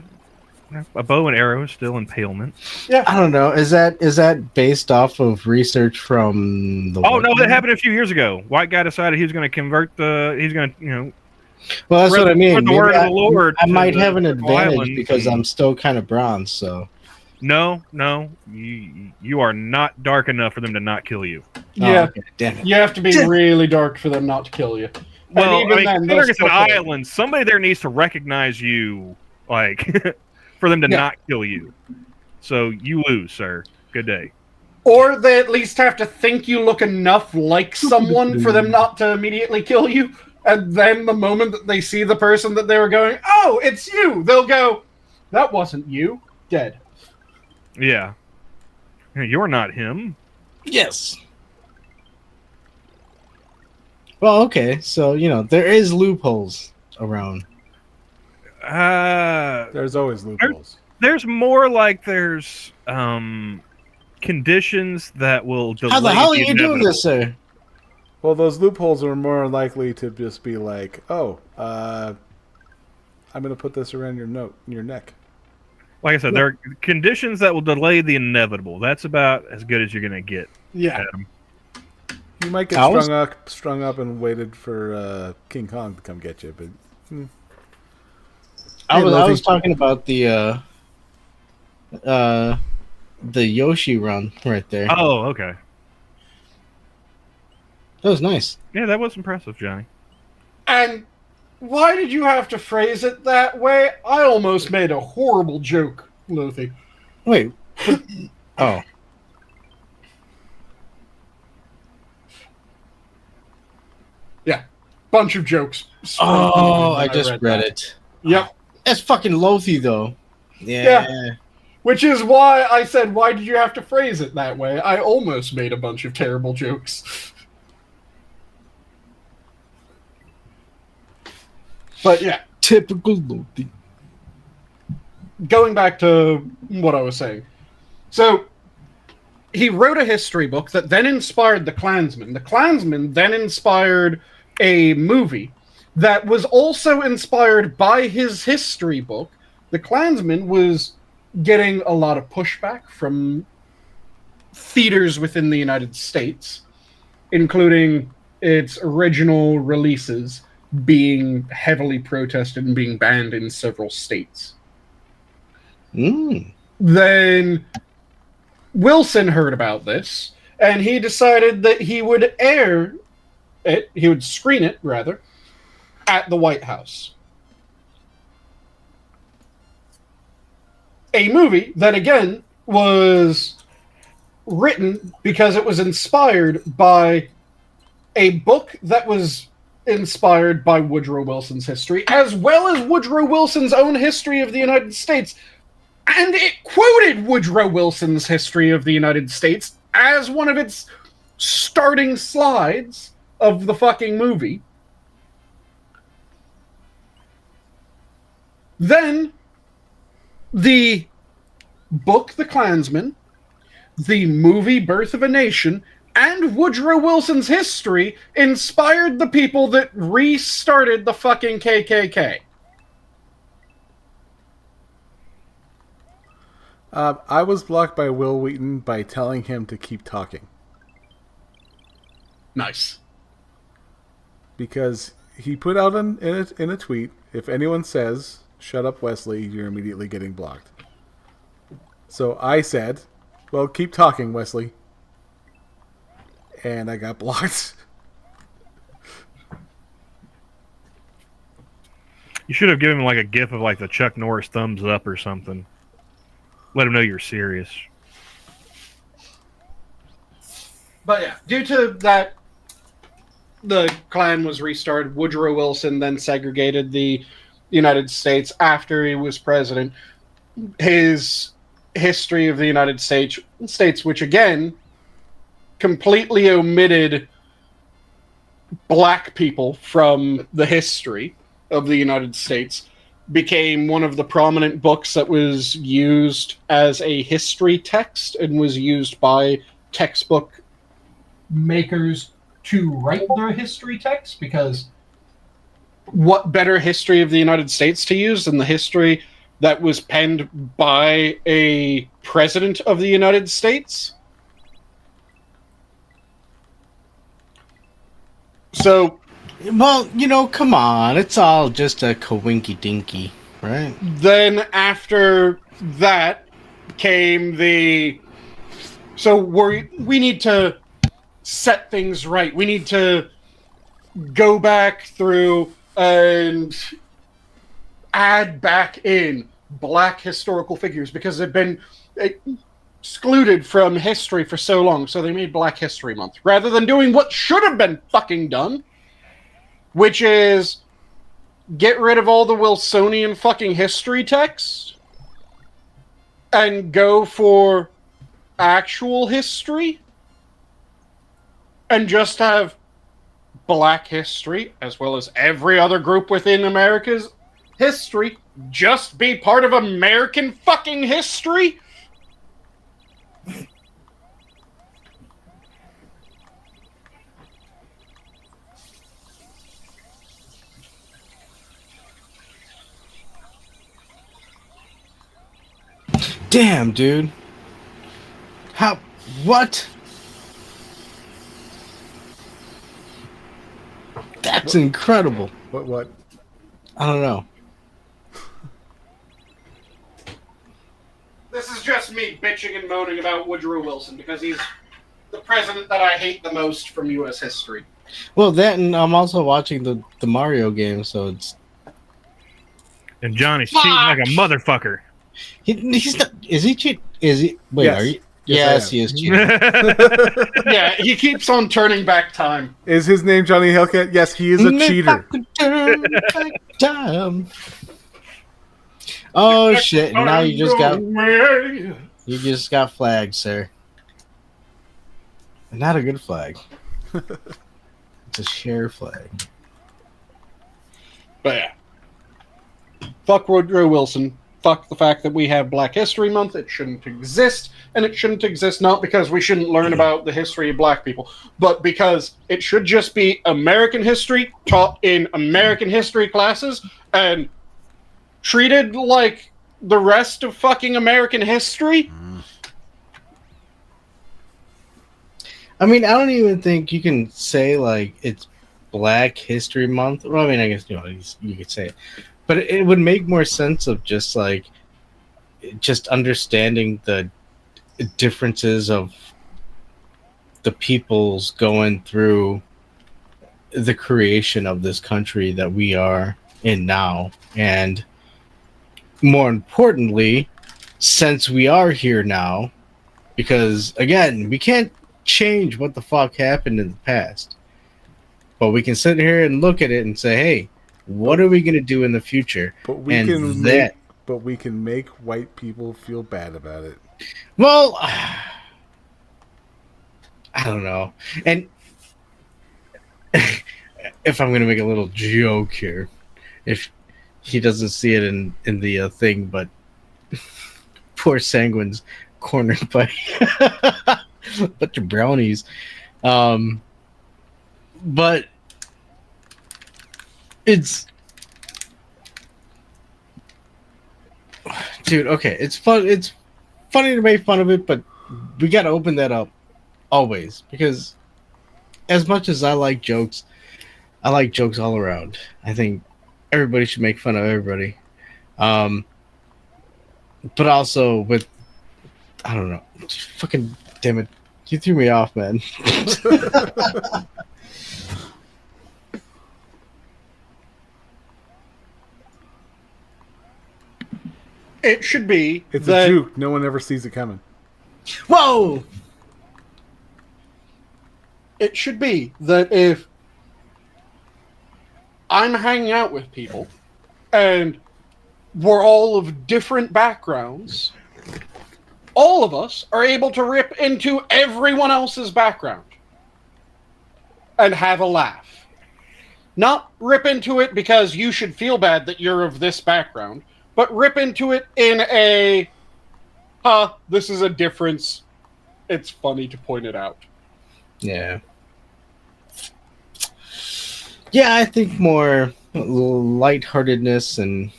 A bow and arrow is still impalement. I don't know. Is that based off of research from the? Oh no, that happened a few years ago. White guy decided he was going to convert he's going to Well, that's what I mean. spread the word of the Lord. I might to have an the advantage islands because and- I'm still kind of bronze. So No, you are not dark enough for them to not kill you. Yeah, okay. Damn it. you have to be really dark for them not to kill you. Well, even I mean, then, considering they'll it's an still kill you. island, somebody there needs to recognize you, like, for them to Yeah. not kill you. So you lose, sir. Good day. Or they at least have to think you look enough like someone for them not to immediately kill you. And then the moment that they see the person that they were going, oh, it's you, they'll go, that wasn't you. Dead. Yeah. You're not him. Yes. Well, okay. So there is loopholes around. There's always loopholes. There's more like there's conditions that will delay. How the hell are the you doing this, sir? Well, those loopholes are more likely to just be like, oh, I'm going to put this around your neck. Like I said, there are conditions that will delay the inevitable. That's about as good as you're going to get. Yeah. Adam. You might get strung up and waited for King Kong to come get you, but I Hey, was Lothiel. talking about the Yoshi run right there. Oh, okay. That was nice. Yeah, that was impressive, Johnny. And why did you have to phrase it that way? I almost made a horrible joke, Lothiel. Wait. Oh. Bunch of jokes. Oh, I just read that. it. Yep. That's fucking Lothiel, though. Yeah. Which is why I said, why did you have to phrase it that way? I almost made a bunch of terrible jokes. But yeah, Typical Lothiel. going back to what I was saying. So, he wrote a history book that then inspired The Klansman. The Klansman then inspired a movie that was also inspired by his history book. The Klansman was getting a lot of pushback from theaters within the United States, including its original releases being heavily protested and being banned in several states. Then Wilson heard about this, and he decided that he would screen it, rather, at the White House. A movie that, again, was written because it was inspired by a book that was inspired by Woodrow Wilson's history, as well as Woodrow Wilson's own history of the United States. And it quoted Woodrow Wilson's history of the United States as one of its starting slides of the fucking movie. Then the book The Klansman, the movie Birth of a Nation, and Woodrow Wilson's history inspired the people that restarted the fucking KKK. I was blocked by Will Wheaton by telling him to keep talking. Nice. Because he put out in a tweet, if anyone says, shut up Wesley, you're immediately getting blocked. So I said, well, keep talking, Wesley. And I got blocked. You should have given him like a gif of like the Chuck Norris thumbs up or something. Let him know you're serious. But yeah, due to that, the Klan was restarted. Woodrow Wilson then segregated the United States after he was president. His history of the United States, which again completely omitted black people from the history of the United States, became one of the prominent books that was used as a history text and was used by textbook makers to write their history text, because what better history of the United States to use than the history that was penned by a president of the United States. So, well, come on. It's all just a coinky dinky, right? then after that came the... So we need to set things right. We need to go back through and add back in black historical figures because they've been excluded from history for so long. So they made Black History Month rather than doing what should have been fucking done, which is get rid of all the Wilsonian fucking history texts and go for actual history and just have Black history, as well as every other group within America's history, just be part of American fucking history? Damn, dude. How? What? That's incredible. What? I don't know. This is just me bitching and moaning about Woodrow Wilson because he's the president that I hate the most from U.S. history. Well, that, and I'm also watching the Mario game, so it's... And Johnny's cheating like a motherfucker. He's not... Is he cheating? Is he... Wait, Yes. are you... Yes, Yes, he is cheating. Yeah, he keeps on turning back time. Is his name Johnny Hellcat? Yes, he is a cheater. If I could turn back time. Oh shit! Now you just got flagged, sir. Not a good flag. It's a share flag. But yeah. Fuck Woodrow Wilson. Fuck the fact that we have Black History Month. It shouldn't exist. And it shouldn't exist not because we shouldn't learn about the history of black people, but because it should just be American history taught in American history classes and treated like the rest of fucking American history. I mean, I don't even think you can say like it's Black History Month. Well, I mean, I guess you could say it, but it would make more sense of just like understanding the differences of the peoples going through the creation of this country that we are in now, and more importantly, since we are here now, because again, we can't change what the fuck happened in the past, but we can sit here and look at it and say, hey, what are we going to do in the future? But we can make white people feel bad about it. Well, I don't know. And if I'm going to make a little joke here, if he doesn't see it in the thing, but poor Sanguine's cornered by a bunch of brownies. But it's... Dude, okay, it's fun. It's funny to make fun of it, but we got to open that up always, because as much as I like jokes all around. I think everybody should make fun of everybody. But also with, I don't know, fucking damn it, you threw me off, man. It should be. It's a juke. No one ever sees it coming. Whoa! It should be that if I'm hanging out with people and we're all of different backgrounds, all of us are able to rip into everyone else's background and have a laugh. Not rip into it because you should feel bad that you're of this background, but rip into it in a, this is a difference. It's funny to point it out. Yeah. Yeah, I think more lightheartedness and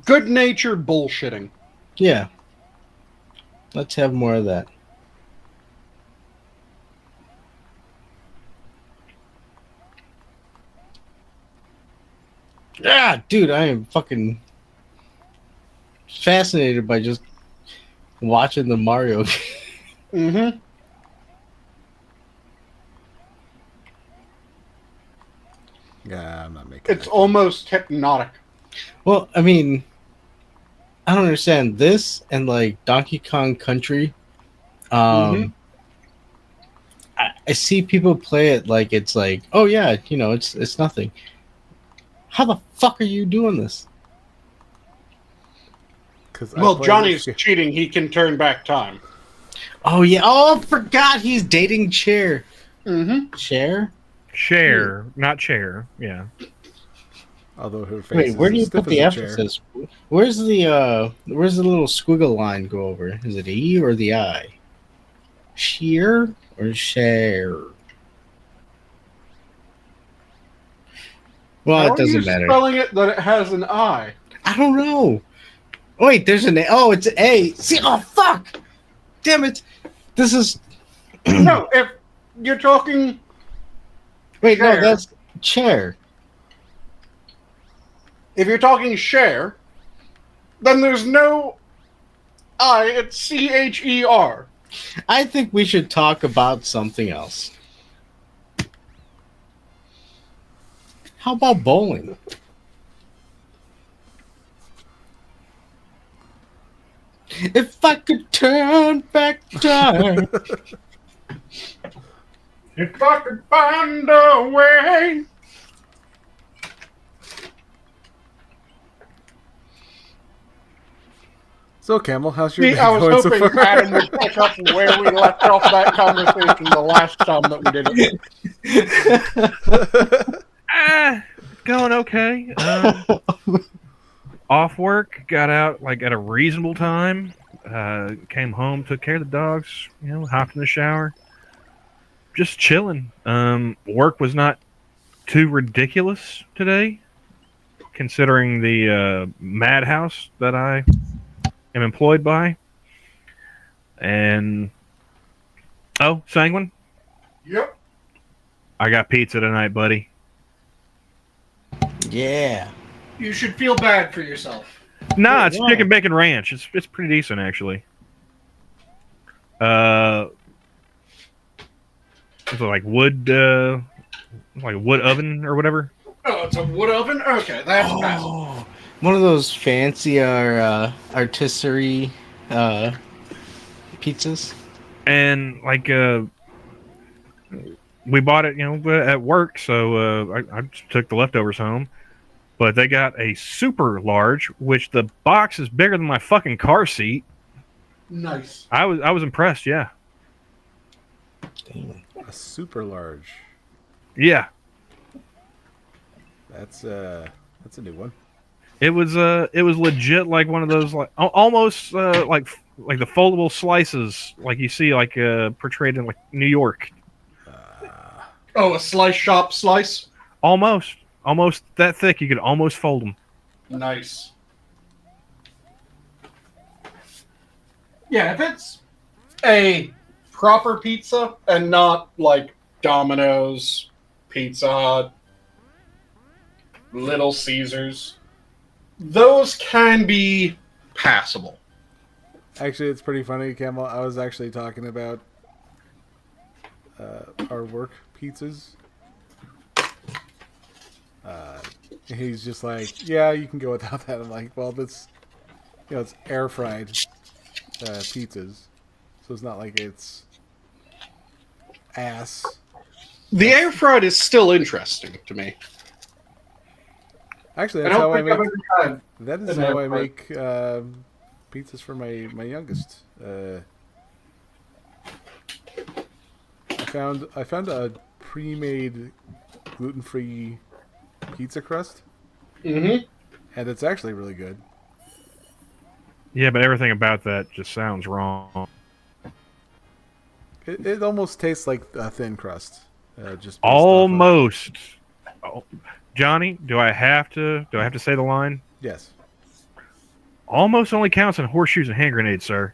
good-natured bullshitting. Yeah. Let's have more of that. Yeah, dude, I am fucking fascinated by just watching the Mario. Mm-hmm. Yeah, I'm not making It's that. almost hypnotic. Well, I mean, I don't understand this and like Donkey Kong Country. I see people play it like it's like, oh yeah, you know, it's nothing. How the fuck are you doing this? Well, Johnny's cheating. He can turn back time. Oh yeah, oh I forgot he's dating Cher. Mm-hmm. Cher? Share, not chair. Yeah. Although her face Wait, is where do you as stiff put the as a chair. emphasis? Where's the little squiggle line go over? Is it the E or the I? Sheer or share? Well, How it doesn't are you matter. spelling it that it has an I? I don't know. Wait, there's an A. Oh, it's an A. See, oh fuck! Damn it! This is No, if you're talking... wait. Chair. No, that's chair. If you're talking share, then there's no I, it's C-H-E-R. I think we should talk about something else. How about bowling? If I could turn back time. If I could find a way. So, Camel, how's your See, day I was going so hoping far? Adam would pick up where we left off that conversation the last time that we did it. Going okay. Off work, got out like at a reasonable time. Came home, took care of the dogs. You know, hopped in the shower. Just chilling. Work was not too ridiculous today, considering the madhouse that I am employed by. And oh, Sanguine, Yep. I got pizza tonight, buddy. Yeah. You should feel bad for yourself. Nah, Wait, it's why? chicken bacon ranch. It's pretty decent actually. It's like wood, like a wood oven or whatever. Oh, it's a wood oven? Okay, that's bad. Oh, one of those fancy artisserie pizzas. And like we bought it, you know, at work, so I just took the leftovers home. But they got a super large, which the box is bigger than my fucking car seat. Nice. I was impressed, yeah. Damn. A super large. Yeah. That's a new one. It was legit like one of those like almost like the foldable slices like you see like portrayed in like New York. Oh, a slice shop slice? Almost that thick you could almost fold them. Nice. Yeah, if it's a proper pizza and not like Domino's, Pizza Hut, Little Caesars, those can be passable. Actually, it's pretty funny, Camel. I was actually talking about our work pizzas. He's just like, yeah, you can go without that. I'm like, well, that's, you know, it's air fried pizzas, so it's not like it's ass. The air fried is still interesting to me. Actually, I that's don't how I think I've make. ever had That is an how air I fry. make pizzas for my youngest. I found a pre-made gluten-free pizza crust, Mm-hmm. and it's actually really good. Yeah, but everything about that just sounds wrong. It almost tastes like a thin crust. Just based off of- Almost. Oh, Johnny, do I have to say the line? yes. almost only counts in horseshoes and hand grenades, sir.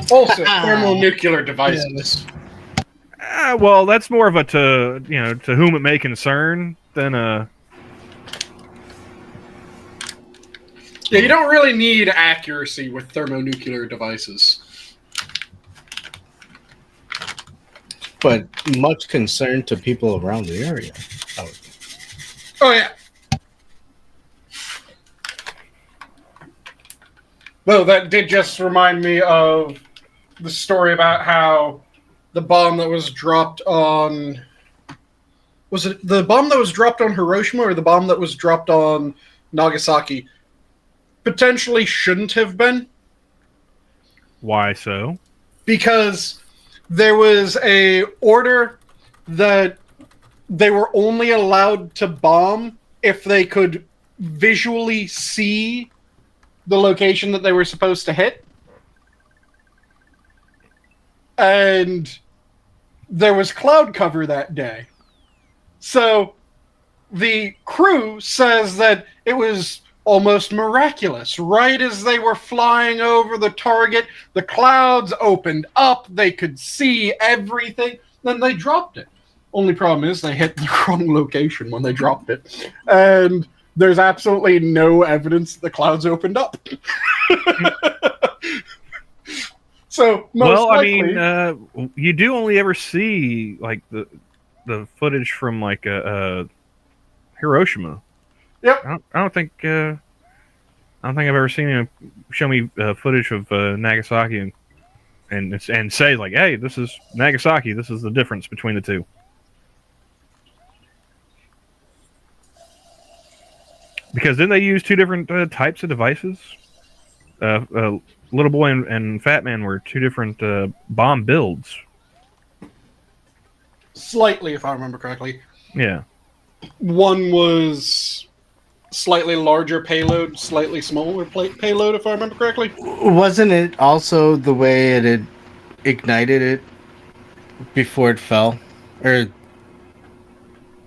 Also, thermonuclear devices. Well, that's more of a to whom it may concern than a. Yeah, you don't really need accuracy with thermonuclear devices. But much concern to people around the area. Oh, yeah. Though that did just remind me of the story about how the bomb that was dropped on... Was it the bomb that was dropped on Hiroshima or the bomb that was dropped on Nagasaki? Potentially shouldn't have been. Why so? Because there was a order that they were only allowed to bomb if they could visually see the location that they were supposed to hit. And there was cloud cover that day. So the crew says that it was almost miraculous. Right as they were flying over the target, the clouds opened up, they could see everything, then they dropped it. Only problem is they hit the wrong location when they dropped it. And there's absolutely no evidence the clouds opened up. So, most likely, I mean, you do only ever see like the footage from like Hiroshima. Yep. I don't think I've ever seen him show me footage of Nagasaki and say like, hey, this is Nagasaki. This is the difference between the two. Because didn't they use two different types of devices? Little Boy and Fat Man were two different bomb builds. Slightly, if I remember correctly. Yeah. One was slightly larger payload, slightly smaller payload, if I remember correctly. Wasn't it also the way it had ignited it before it fell? Or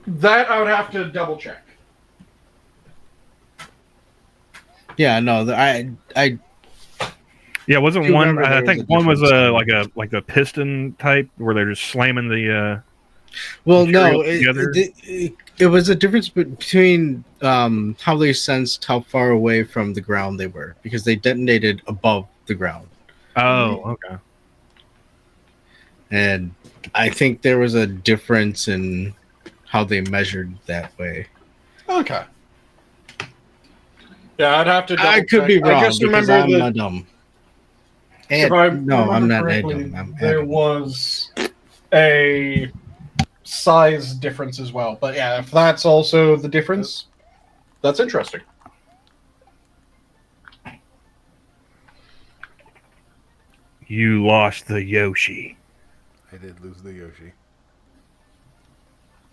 that I would have to double check. yeah, no, Yeah, wasn't one? I was think a one was difference. like a piston type where they're just slamming the. well, no, together. it was a difference between how they sensed how far away from the ground they were because they detonated above the ground. Oh, okay. And I think there was a difference in how they measured that way. Okay. Yeah, I'd have to double I could check. be wrong. I just because remember I'm that not dumb. if I No, I'm remember not correctly, dumb. there was a size difference as well. But yeah, if that's also the difference, that's interesting. You lost the Yoshi, I did lose the Yoshi.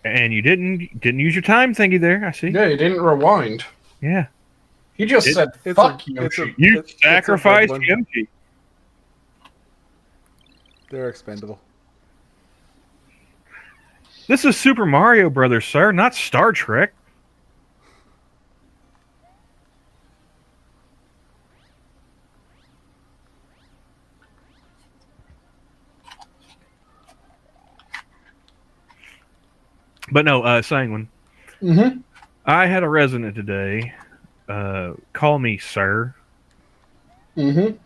and you didn't use your time thingy there. I see. Yeah, he didn't rewind. Yeah. He just said, it's fuck a- Yoshi. You It's a good sacrificed one. Yoshi. They're expendable. This is Super Mario Brothers, sir, not Star Trek. But no, Sanguine. Mm-hmm. I had a resident today call me sir, Mm-hmm.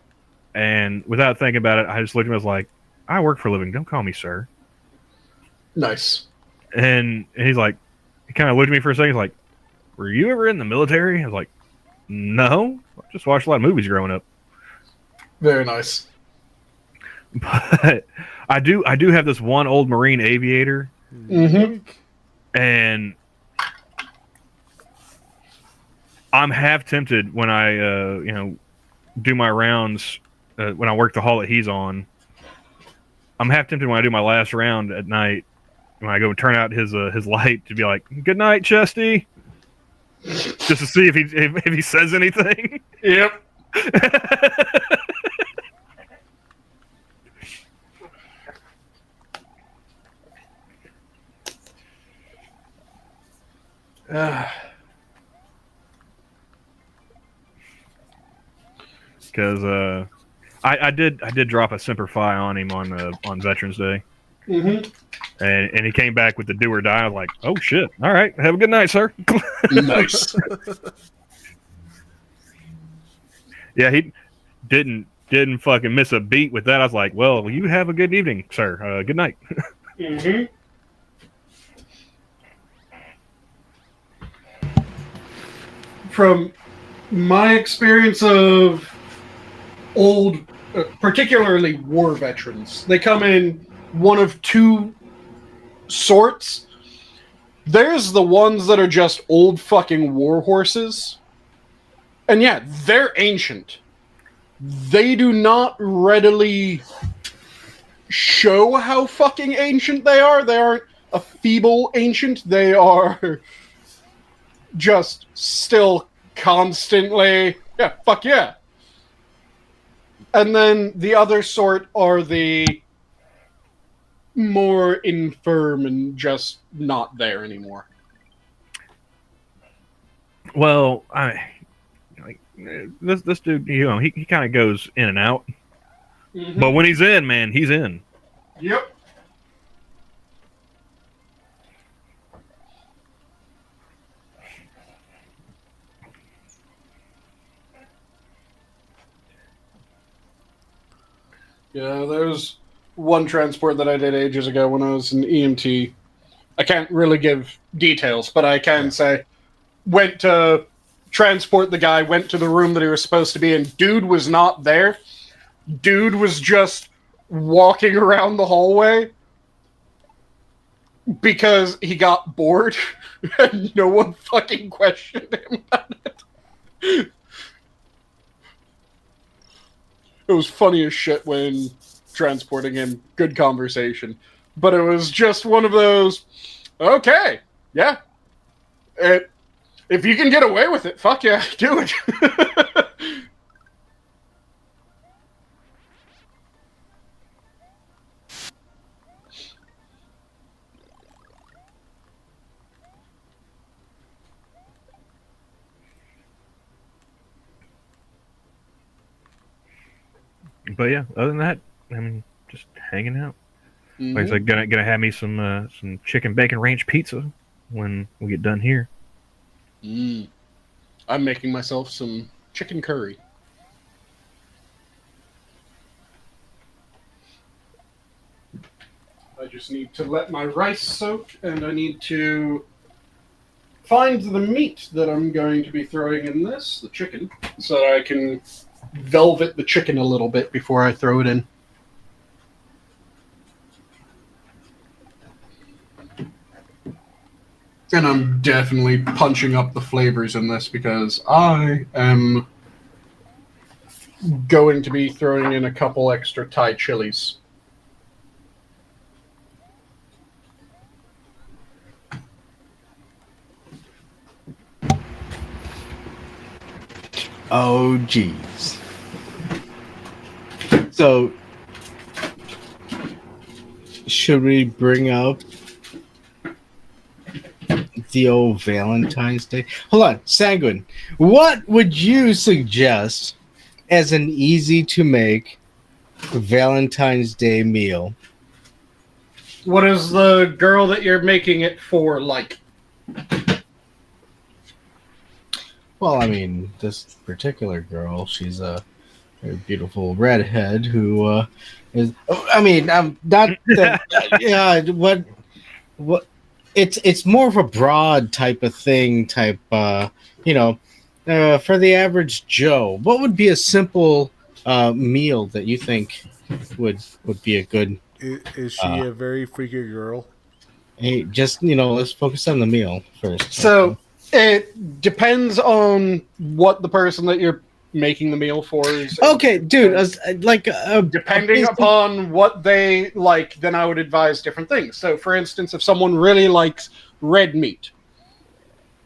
and without thinking about it, I just looked at him and was like, I work for a living. Don't call me sir. Nice. And he's like, he kind of looked at me for a second. He's like, were you ever in the military? I was like, no. I just watched a lot of movies growing up. Very nice. But I do have this one old Marine aviator, Mm-hmm. and I'm half tempted when I do my rounds when I work the hall that he's on. I'm half tempted when I do my last round at night when I go and turn out his light to be like, "Good night, Chesty," just to see if he says anything. Yep. because I did drop a Semper Fi on him on Veterans Day, and he came back with the do or die. I was like, oh shit! All right, have a good night, sir. Nice. Yeah, he didn't fucking miss a beat with that. I was like, well, you have a good evening, sir. Good night. From my experience of old, particularly war veterans, they come in one of two sorts. There's the ones that are just old fucking war horses. And yeah, they're ancient. They do not readily show how fucking ancient they are. They aren't a feeble ancient. They are just still constantly, yeah, fuck yeah. And then the other sort are the more infirm and just not there anymore. Well, this dude, he kind of goes in and out. But when he's in, man, he's in. Yep. Yeah, there's one transport that I did ages ago when I was an EMT. I can't really give details, but I can say went to transport the guy, went to the room that he was supposed to be in. Dude was not there. Dude was just walking around the hallway because he got bored and no one fucking questioned him about it. It was funny as shit when transporting him. Good conversation. But it was just one of those, okay, yeah. If you can get away with it, fuck yeah, do it. But yeah, other than that, I mean, just hanging out. Like I said, gonna have me some chicken bacon ranch pizza when we get done here. I'm making myself some chicken curry. I just need to let my rice soak, and I need to find the meat that I'm going to be throwing in this, the chicken, so that I can velvet the chicken a little bit before I throw it in. And I'm definitely punching up the flavors in this because I am going to be throwing in a couple extra Thai chilies. Oh, geez. So, should we bring up the old Valentine's Day? Hold on, Sanguine. What would you suggest as an easy-to-make Valentine's Day meal? What is the girl that you're making it for like? Well, I mean, this particular girl, she's a very beautiful redhead who is. I mean, I'm not. Yeah, what? It's more of a broad type of thing. For the average Joe, what would be a simple meal that you think would be a good? Is she a very freaky girl? Hey, just let's focus on the meal first. So. It depends on what the person that you're making the meal for is. Okay, dude. Depending upon what they like, then I would advise different things. So, for instance, if someone really likes red meat,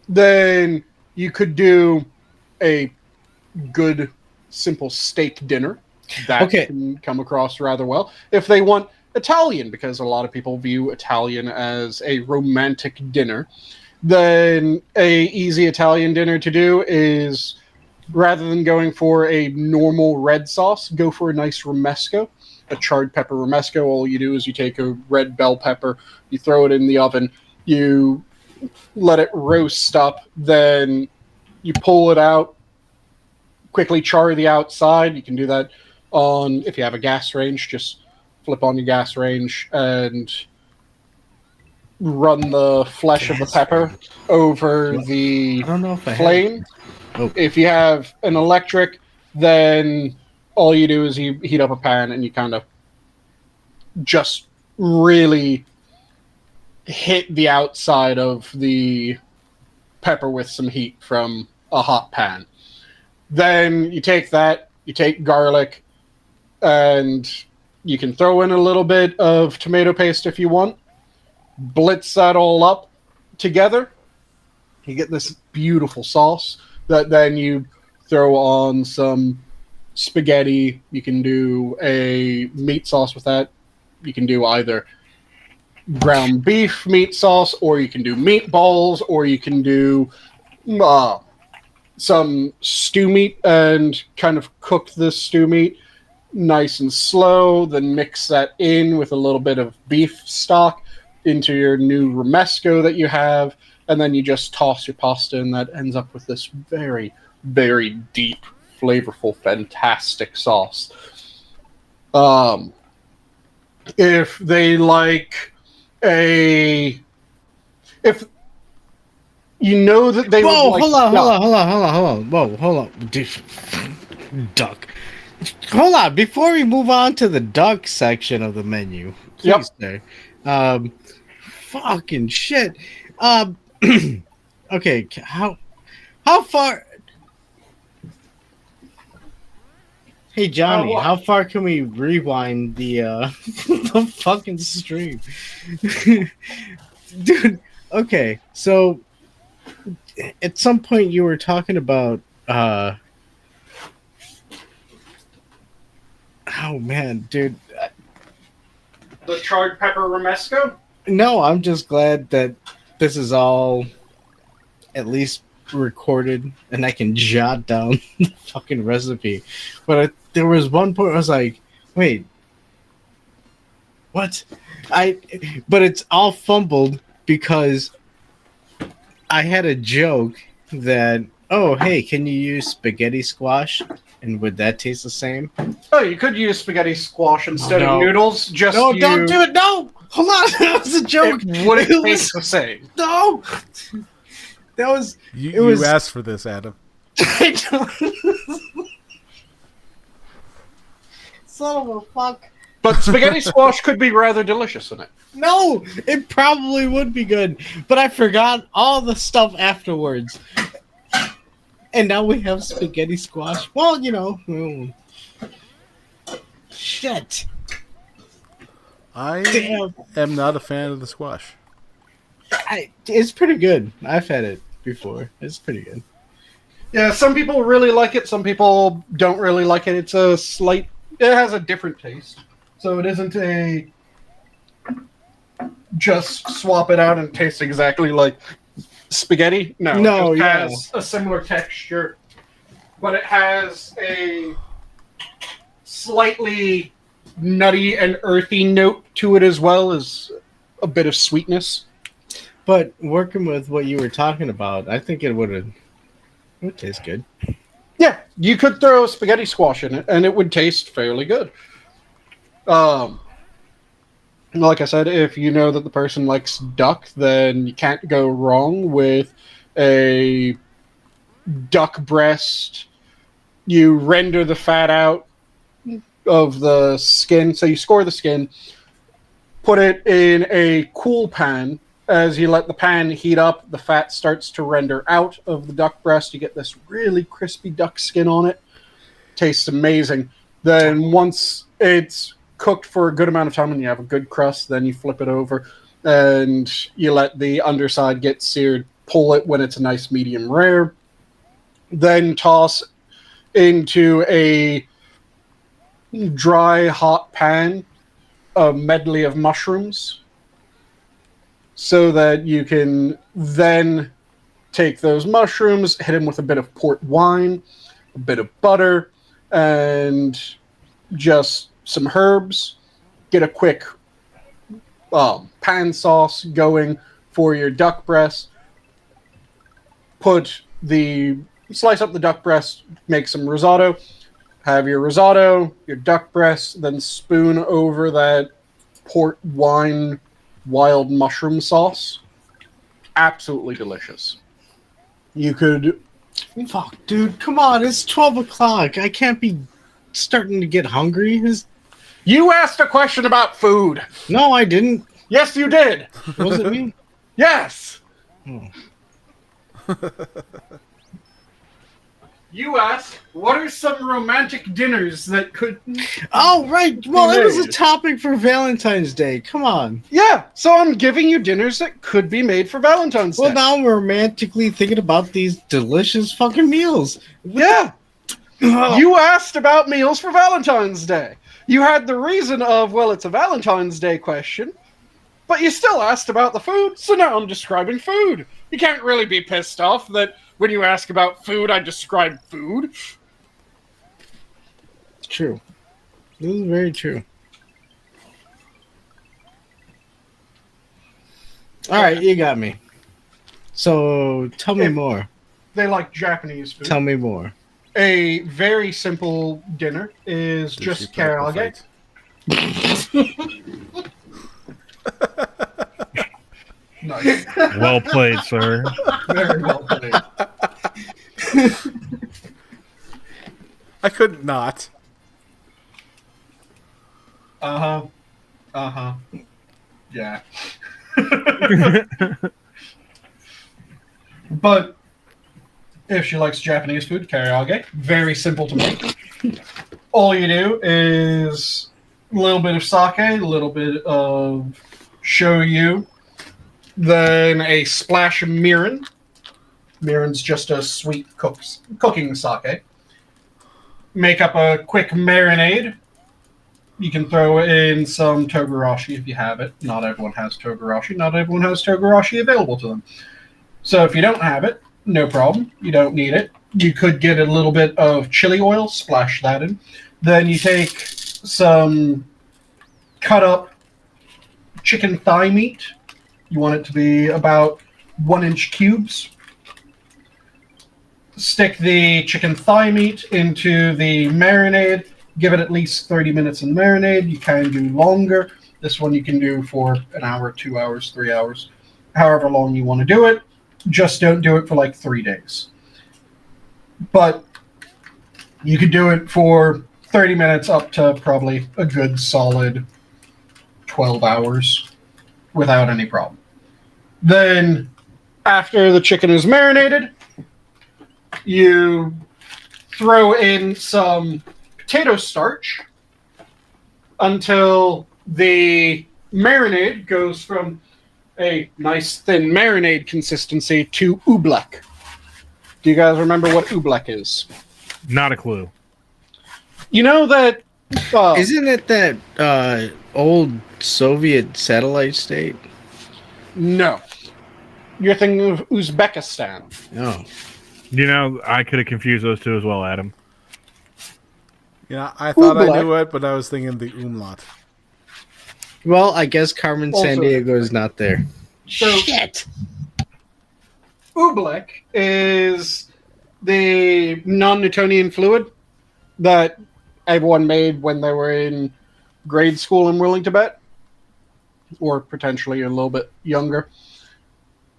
then you could do a good, simple steak dinner. That can come across rather well. If they want Italian, because a lot of people view Italian as a romantic dinner, then a easy Italian dinner to do is rather than going for a normal red sauce, go for a nice romesco, a charred pepper romesco. All you do is you take a red bell pepper, you throw it in the oven, you let it roast up, then you pull it out, quickly char the outside. You can do that on, if you have a gas range, just flip on your gas range and run the flesh of the pepper over the I don't know if I flame. Oh. If you have an electric, then all you do is you heat up a pan and you kind of just really hit the outside of the pepper with some heat from a hot pan. Then you take that, you take garlic, and you can throw in a little bit of tomato paste if you want. Blitz that all up together. You get this beautiful sauce that then you throw on some spaghetti. You can do a meat sauce with that. You can do either ground beef meat sauce, or you can do meatballs, or you can do some stew meat and kind of cook this stew meat nice and slow, then mix that in with a little bit of beef stock into your new romesco that you have, and then you just toss your pasta, and that ends up with this very, very deep, flavorful, fantastic sauce. If they like if you know that they Whoa, would like hold on. Whoa, hold on. Duck. Hold on. Before we move on to the duck section of the menu, please, sir. Fucking shit. Okay, how far? Hey Johnny, how far can we rewind the the fucking stream? Dude, okay, so at some point you were talking about oh man, dude. the charred pepper romesco. No, I'm just glad that this is all at least recorded and I can jot down the fucking recipe. But there was one point I was like, wait, what? But it's all fumbled because I had a joke that, oh, hey, can you use spaghetti squash? And would that taste the same? Oh, you could use spaghetti squash instead of noodles. Just no, don't do it. No, hold on. That was a joke. It wouldn't taste the same. No, that was. You asked for this, Adam. Son of a fuck. But spaghetti squash could be rather delicious in it. No, it probably would be good, but I forgot all the stuff afterwards. And now we have spaghetti squash. Well, you know. Shit. I am not a fan of the squash. It's pretty good. I've had it before. It's pretty good. Yeah, some people really like it. Some people don't really like it. It has a different taste. So it isn't a just swap it out and taste exactly like spaghetti. No, it has a similar texture, but it has a slightly nutty and earthy note to it as well as a bit of sweetness. But working with what you were talking about, I think it would taste good. Yeah, you could throw spaghetti squash in it, and it would taste fairly good. Like I said, if you know that the person likes duck, then you can't go wrong with a duck breast. You render the fat out of the skin, so you score the skin, put it in a cool pan. As you let the pan heat up, the fat starts to render out of the duck breast. You get this really crispy duck skin on it. Tastes amazing. Then once it's cooked for a good amount of time and you have a good crust, then you flip it over and you let the underside get seared. Pull it when it's a nice medium rare. Then toss into a dry, hot pan a medley of mushrooms so that you can then take those mushrooms, hit them with a bit of port wine, a bit of butter, and just some herbs. Get a quick pan sauce going for your duck breast. Slice up the duck breast, make some risotto. Have your risotto, your duck breast, then spoon over that port wine wild mushroom sauce. Absolutely delicious. You could... Fuck, dude, come on, it's 12 o'clock. I can't be starting to get hungry. You asked a question about food. No, I didn't. Yes, you did. Was it me? Yes. Oh. You asked, what are some romantic dinners that could... Oh, right. Well, it was a made. topic for Valentine's Day. Come on. Yeah, so I'm giving you dinners that could be made for Valentine's Well, Day. now I'm romantically thinking about these delicious fucking meals. Yeah. You asked about meals for Valentine's Day. You had the reason of, well, it's a Valentine's Day question, but you still asked about the food, so now I'm describing food. You can't really be pissed off that when you ask about food, I describe food. It's true. This is very true. All right, you got me. So tell me more. They like Japanese food. Tell me more. A very simple dinner is just karaage. Nice. Well played, sir. Very well played. I could not. Yeah. But if she likes Japanese food, karaage, very simple to make. All you do is a little bit of sake, a little bit of shoyu, then a splash of mirin. Mirin's just a sweet cooking sake. Make up a quick marinade. You can throw in some togarashi if you have it. Not everyone has togarashi. Not everyone has togarashi available to them. So if you don't have it, no problem. You don't need it. You could get a little bit of chili oil, splash that in. Then you take some cut up chicken thigh meat. You want it to be about 1-inch cubes. Stick the chicken thigh meat into the marinade. Give it at least 30 minutes in marinade. You can do longer. This one you can do for an hour, 2 hours, 3 hours, however long you want to do it. Just don't do it for like 3 days. But you could do it for 30 minutes up to probably a good solid 12 hours without any problem. Then after the chicken is marinated, you throw in some potato starch until the marinade goes from a nice thin marinade consistency to oobleck. Do you guys remember what oobleck is? Not a clue. You know that... Isn't it that old Soviet satellite state? No. You're thinking of Uzbekistan. No. You know, I could have confused those two as well, Adam. Yeah, I thought I Oobleck. knew it, but I was thinking the umlaut. Well, I guess Carmen Also- Sandiego is not there. So- Shit. Oobleck is the non-Newtonian fluid that everyone made when they were in grade school in ruling Tibet, or potentially a little bit younger.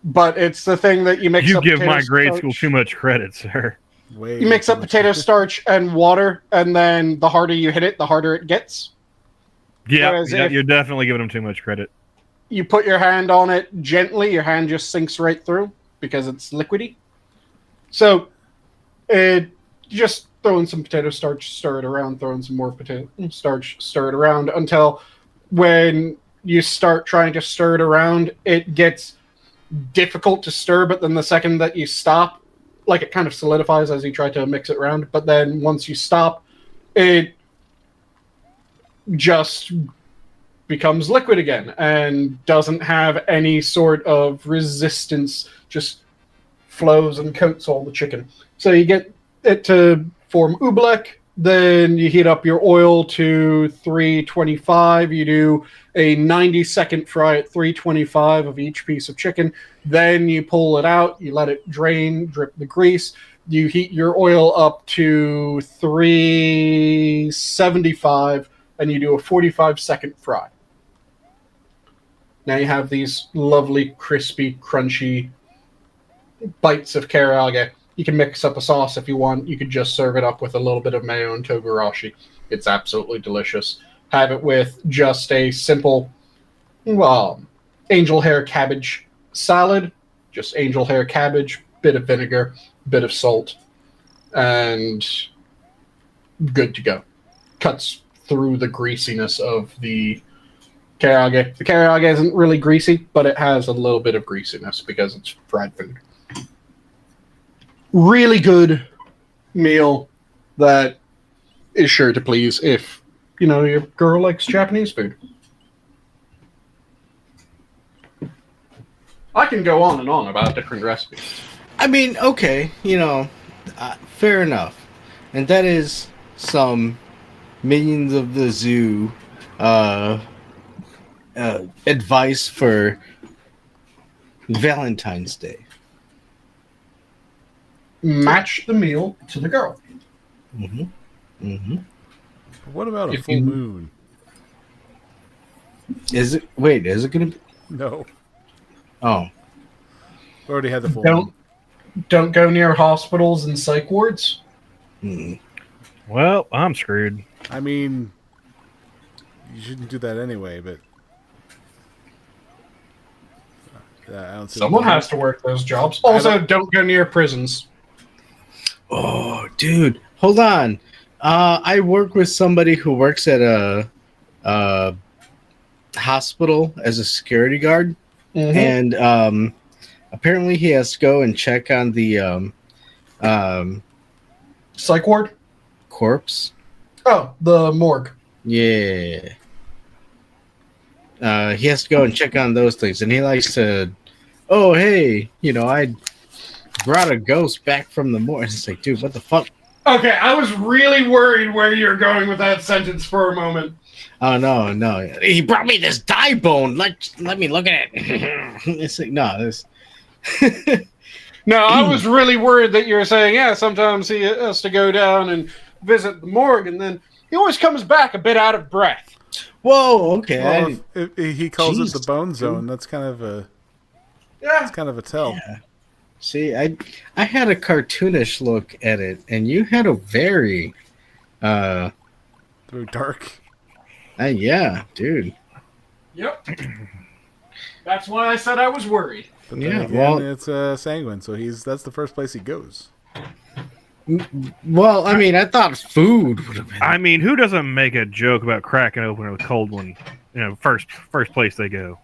But it's the thing that you mix You up give potato my grade starch. school too much credit, sir. Way You mix too up much. potato starch and water, and then the harder you hit it, the harder it gets. Yeah, Whereas if- you're definitely giving them too much credit. You put your hand on it gently, your hand just sinks right through because it's liquidy. So, just throw in some potato starch, stir it around, throw in some more potato starch, stir it around until when you start trying to stir it around, it gets difficult to stir, but then the second that you stop, like it kind of solidifies as you try to mix it around, but then once you stop, it just becomes liquid again and doesn't have any sort of resistance, just flows and coats all the chicken. So you get it to form oobleck. Then you heat up your oil to 325. You do a 90-second fry at 325 of each piece of chicken. Then you pull it out. You let it drain, drip the grease. You heat your oil up to 375, and you do a 45-second fry. Now you have these lovely, crispy, crunchy bites of karaage. You can mix up a sauce if you want. You could just serve it up with a little bit of mayo and togarashi. It's absolutely delicious. Have it with just a simple angel hair cabbage salad. Just angel hair cabbage, bit of vinegar, bit of salt, and good to go. Cuts through the greasiness of the karaage. The karaage isn't really greasy, but it has a little bit of greasiness because it's fried food. Really good meal that is sure to please if, your girl likes Japanese food. I can go on and on about different recipes. I mean, okay, fair enough. And that is some Minions of the Zoo advice for Valentine's Day. Match the meal to the girl. Mm-hmm. Mm-hmm. What about a full moon? Is it gonna be? No. Oh. We already had the full moon. Don't go near hospitals and psych wards. Mm. Well, I'm screwed. I mean, you shouldn't do that anyway, but I don't see Someone has to work those jobs. Also, don't go near prisons. Oh, dude, hold on. I work with somebody who works at a hospital as a security guard, and apparently he has to go and check on the psych ward corpse. Oh, the morgue. Yeah. He has to go and check on those things, and he likes to. Oh, hey, I brought a ghost back from the morgue. It's like, dude, what the fuck? Okay, I was really worried where you're going with that sentence for a moment. Oh, no. He brought me this dye bone. Let me look at it. It's like, no, this. No, I was really worried that you were saying, yeah, sometimes he has to go down and visit the morgue, and then he always comes back a bit out of breath. Whoa, okay. Well, if he calls it the bone zone. That's kind of a tell. Yeah. See, I had a cartoonish look at it, and you had a very very dark. Yeah, dude. Yep. That's why I said I was worried. But then again, it's Sanguine, so that's the first place he goes. Well, I mean, I thought food would have been. I mean, who doesn't make a joke about cracking open a cold one? First place they go.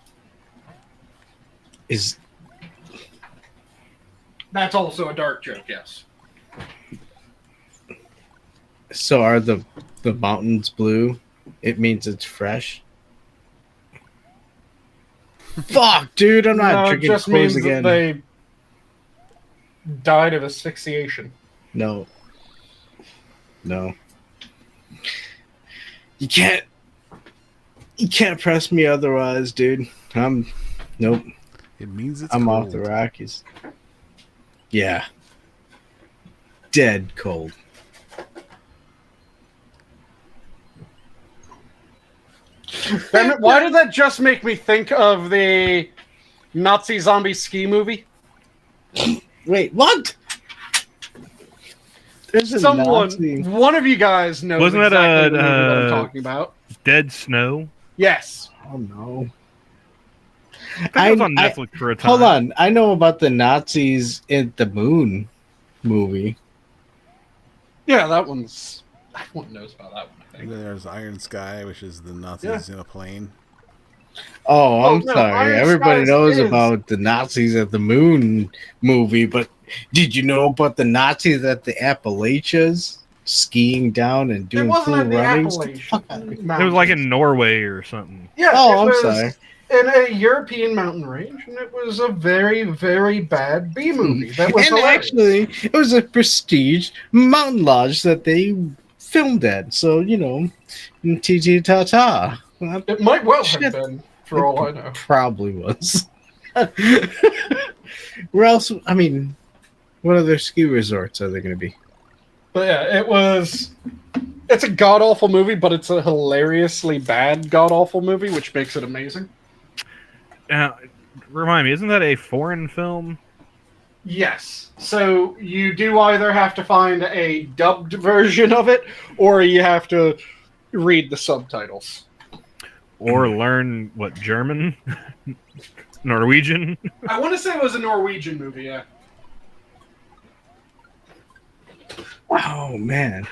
That's also a dark joke, yes. So are the mountains blue? It means it's fresh. Fuck, dude! I'm not drinking it just clothes means again. That they died of asphyxiation. No. You can't press me otherwise, dude. Nope. It means it's I'm cold. off the Rockies. Yeah. Dead cold. Damn it, why did that just make me think of the Nazi zombie ski movie? Wait, what? There's a Nazi. One of you guys knows Wasn't that exactly what I'm talking about. Dead Snow? Yes. Oh no. I think it was on Netflix for a time. Hold on. I know about the Nazis in the Moon movie. Yeah, everyone knows about that one, I think. And then there's Iron Sky, which is the Nazis in a plane. Oh, I'm no, sorry. Iron Everybody Skies knows is- about the Nazis at the Moon movie, but did you know about the Nazis at the Appalachians skiing down and It doing wasn't cool in the runnings? Appalachian It was like in Norway or something. Yeah, Oh, it I'm was- sorry. in a European mountain range, and it was a very, very bad B movie. That was and hilarious. actually, it was a prestige mountain lodge that they filmed at. So, TT ta ta. It might well Shit. have been, for all I know. Probably was. Where else? I mean, what other ski resorts are there going to be? But yeah, it's a god-awful movie, but it's a hilariously bad god-awful movie, which makes it amazing. Remind me, isn't that a foreign film? Yes. So you do either have to find a dubbed version of it, or you have to read the subtitles. Or learn, German? Norwegian? I want to say it was a Norwegian movie, yeah. Oh, man.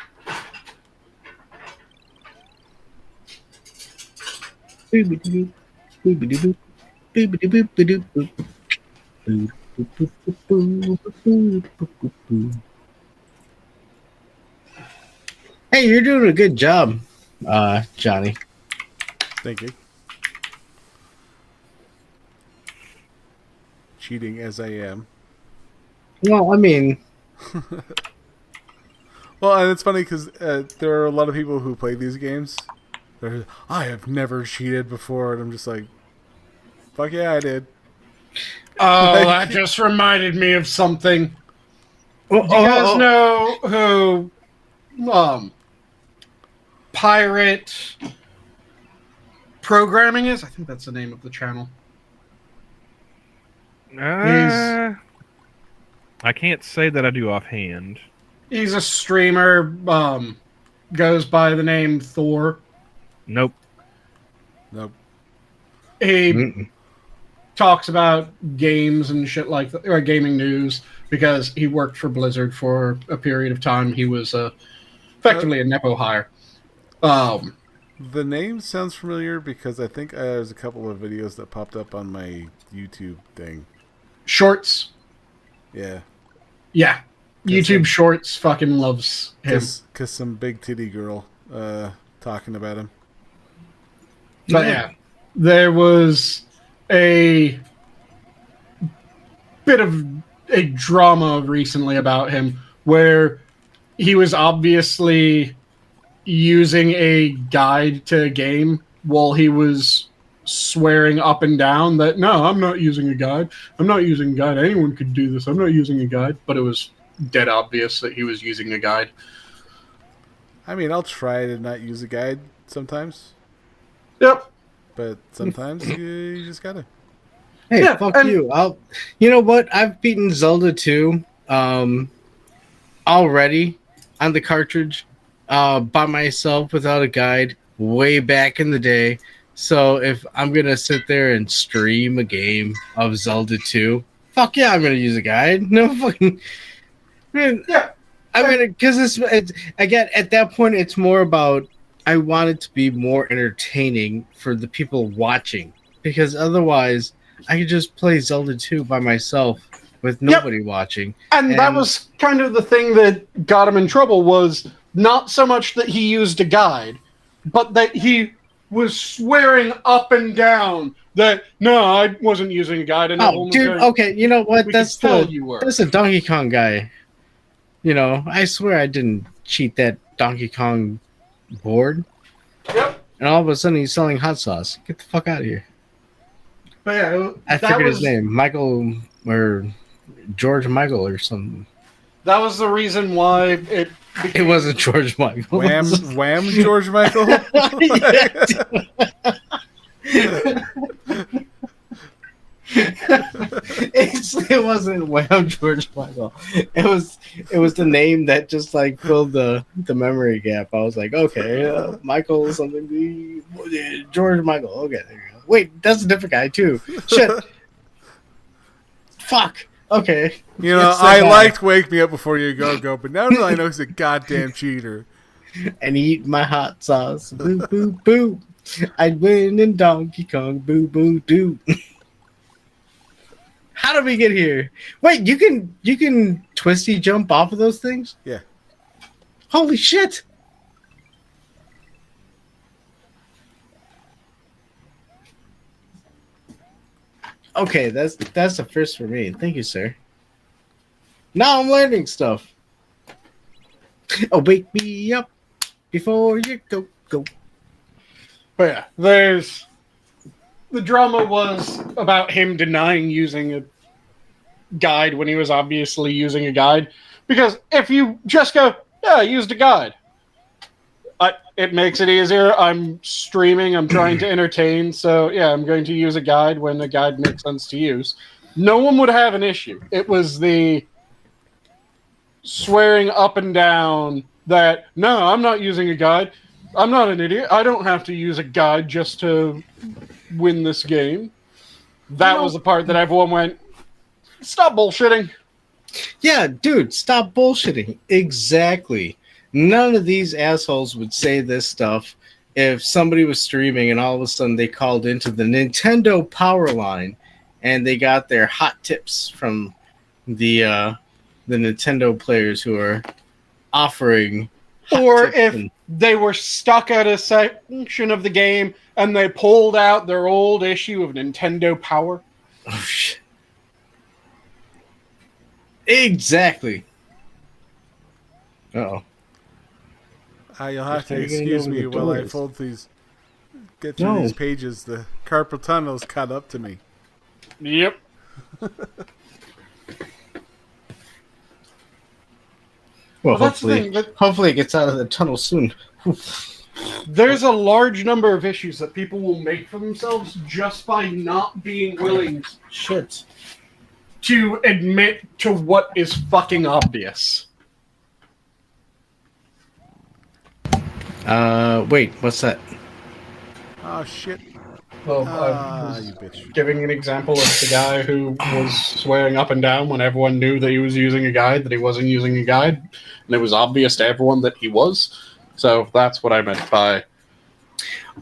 Hey, you're doing a good job, Johnny. Thank you. Cheating as I am. Well, I mean, Well, and it's funny because there are a lot of people who play these games. I have never cheated before, and I'm just like, fuck yeah, I did. Oh, that just reminded me of something. Do you guys know who Pirate Programming is? I think that's the name of the channel. I can't say that I do offhand. He's a streamer, goes by the name THUR. Nope. He talks about games and shit like that, or gaming news, because he worked for Blizzard for a period of time. He was effectively a Nepo hire. The name sounds familiar because I think there's a couple of videos that popped up on my YouTube thing. Shorts. Yeah. Yeah. YouTube Shorts fucking loves him. Because some big titty girl talking about him. But yeah, there was a bit of a drama recently about him where he was obviously using a guide to a game while he was swearing up and down that, no, I'm not using a guide. I'm not using a guide. Anyone could do this. I'm not using a guide. But it was dead obvious that he was using a guide. I mean, I'll try to not use a guide sometimes. Yep. But sometimes you just gotta. Hey, yeah, fuck you. You know what? I've beaten Zelda 2 already on the cartridge by myself without a guide way back in the day. So if I'm going to sit there and stream a game of Zelda 2, fuck yeah, I'm going to use a guide. No fucking... Man, yeah. I mean, because it's again, at that point, it's more about I want it to be more entertaining for the people watching. Because otherwise, I could just play Zelda 2 by myself with nobody watching. And that was kind of the thing that got him in trouble, was not so much that he used a guide, but that he was swearing up and down that, no, I wasn't using a guide. And dude, okay, you know what? That's the Donkey Kong guy. You know, I swear I didn't cheat that Donkey Kong board. Yep. And all of a sudden he's selling hot sauce. Get the fuck out of here. But yeah, I forget his name. Michael or George Michael or something. That was the reason why it wasn't George Michael. Wham George Michael? It wasn't Wham George Michael. It was the name that just like filled the memory gap. I was like, okay, Michael something, George Michael. Okay, there you go. Wait, that's a different guy too. Shit. Fuck. Okay. You know, I liked Wake Me Up Before You Go, but now that I know he's a goddamn cheater. And eat my hot sauce. Boo, boo, boo. I'd win in Donkey Kong. Boo, boo, doo. How did we get here? Wait, you can twisty jump off of those things? Yeah. Holy shit. Okay, that's the first for me. Thank you, sir. Now I'm learning stuff. Oh, wake me up before you go. But yeah, there's the drama was about him denying using a guide when he was obviously using a guide. Because if you just go, yeah, I used a guide, it makes it easier. I'm streaming, I'm trying to entertain, so yeah, I'm going to use a guide when a guide makes sense to use. No one would have an issue. It was the swearing up and down that, no, I'm not using a guide. I'm not an idiot. I don't have to use a guide just to win this game. That was the part that everyone went, stop bullshitting. Yeah, dude, stop bullshitting. Exactly. None of these assholes would say this stuff if somebody was streaming and all of a sudden they called into the Nintendo power line and they got their hot tips from the Nintendo players who are offering hot Or tips if they were stuck at a section of the game and they pulled out their old issue of Nintendo Power. Oh, shit. Exactly. Uh-oh. You'll have to How are you gonna excuse know where me the while door I is? get through No. these pages. The carpal tunnel's caught up to me. Yep. Well, that's the hopefully, thing, that- hopefully it gets out of the tunnel soon. There's a large number of issues that people will make for themselves just by not being willing Shit. to admit to what is fucking obvious. Wait, what's that? Oh shit! Well, I was You bitch. giving an example of the guy who was swearing up and down when everyone knew that he was using a guide, that he wasn't using a guide, and it was obvious to everyone that he was. So that's what I meant by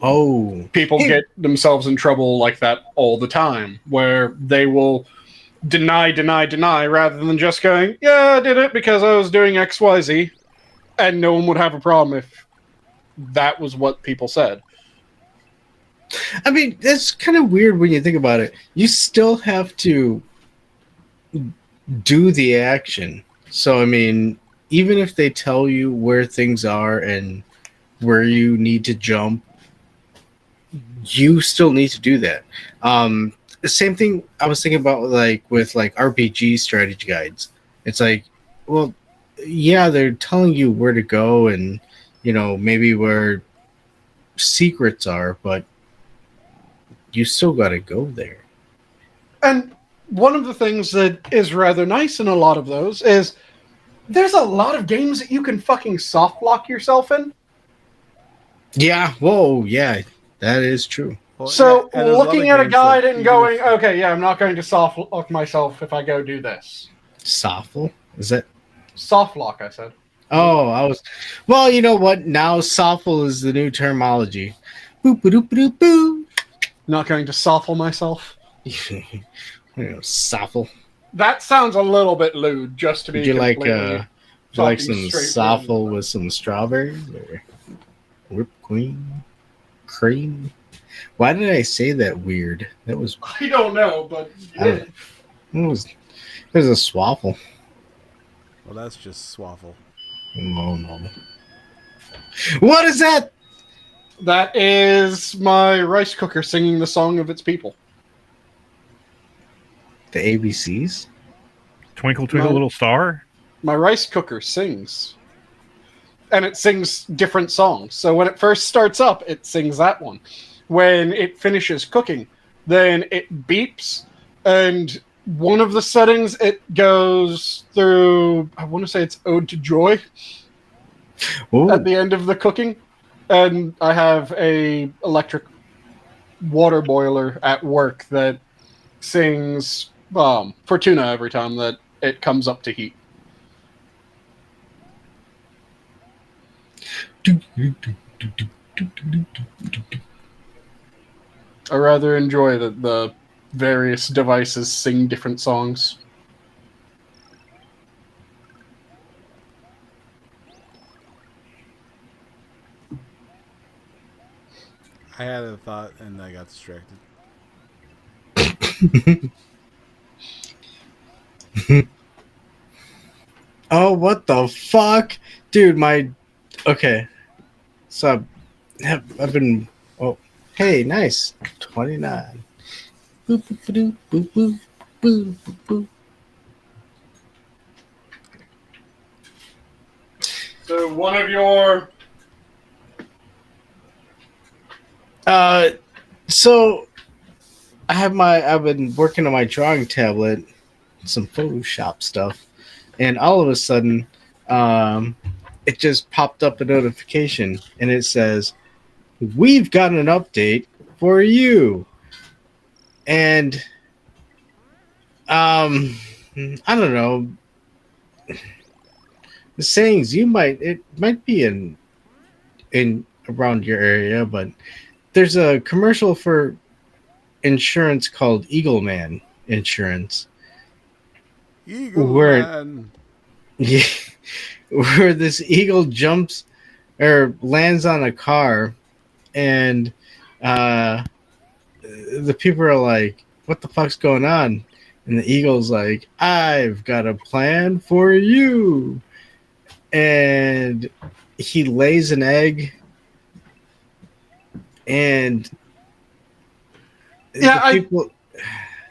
Oh. people get themselves in trouble like that all the time, where they will deny, rather than just going, yeah, I did it because I was doing XYZ, and no one would have a problem if that was what people said. I mean, that's kind of weird when you think about it. You still have to do the action. So, I mean, even if they tell you where things are and where you need to jump, you still need to do that. The same thing I was thinking about, like with like RPG strategy guides. It's like, well, yeah, they're telling you where to go and maybe where secrets are, but you still got to go there. And one of the things that is rather nice in a lot of those is there's a lot of games that you can fucking soft lock yourself in. Yeah, whoa, yeah, that is true. Well, So yeah, and there's looking other at a games guide that and even going, if- okay, yeah, I'm not going to soft lock myself if I go do this. Soffle? Is that? Soft lock, I said. Oh, I was. Well, you know what? Now soffle is the new terminology. Boop boop boop boop. Not going to soffle myself. Soffle. That sounds a little bit lewd, just to be Would you like completely some talking straight soffle with some strawberries or whipped cream? Why did I say that weird? That was I don't know, but it was a swaffle. Well, that's just swaffle. No. What is that? that is my rice cooker singing the song of its people. The ABCs? Twinkle, twinkle, No. little star. My rice cooker sings. And it sings different songs. So when it first starts up, it sings that one. When it finishes cooking, then it beeps. And one of the settings, it goes through, I want to say it's Ode to Joy Ooh. at the end of the cooking. And I have a electric water boiler at work that sings Fortuna every time that it comes up to heat. I rather enjoy that the various devices sing different songs. I had a thought and I got distracted. Oh, what the fuck? Dude, okay. So I've been oh hey, nice. 29. Boop boop boop boop boop boop boop boop. So one of your So I've been working on my drawing tablet, some Photoshop stuff, and all of a sudden, it just popped up a notification, and it says, "We've got an update for you." And I don't know. The sayings it might be in around your area, but there's a commercial for insurance called Eagle Man Insurance. Eagle Where- Man. Yeah, where this eagle jumps or lands on a car, and the people are like, "What the fuck's going on?" And the eagle's like, "I've got a plan for you." And he lays an egg, and Yeah, the people.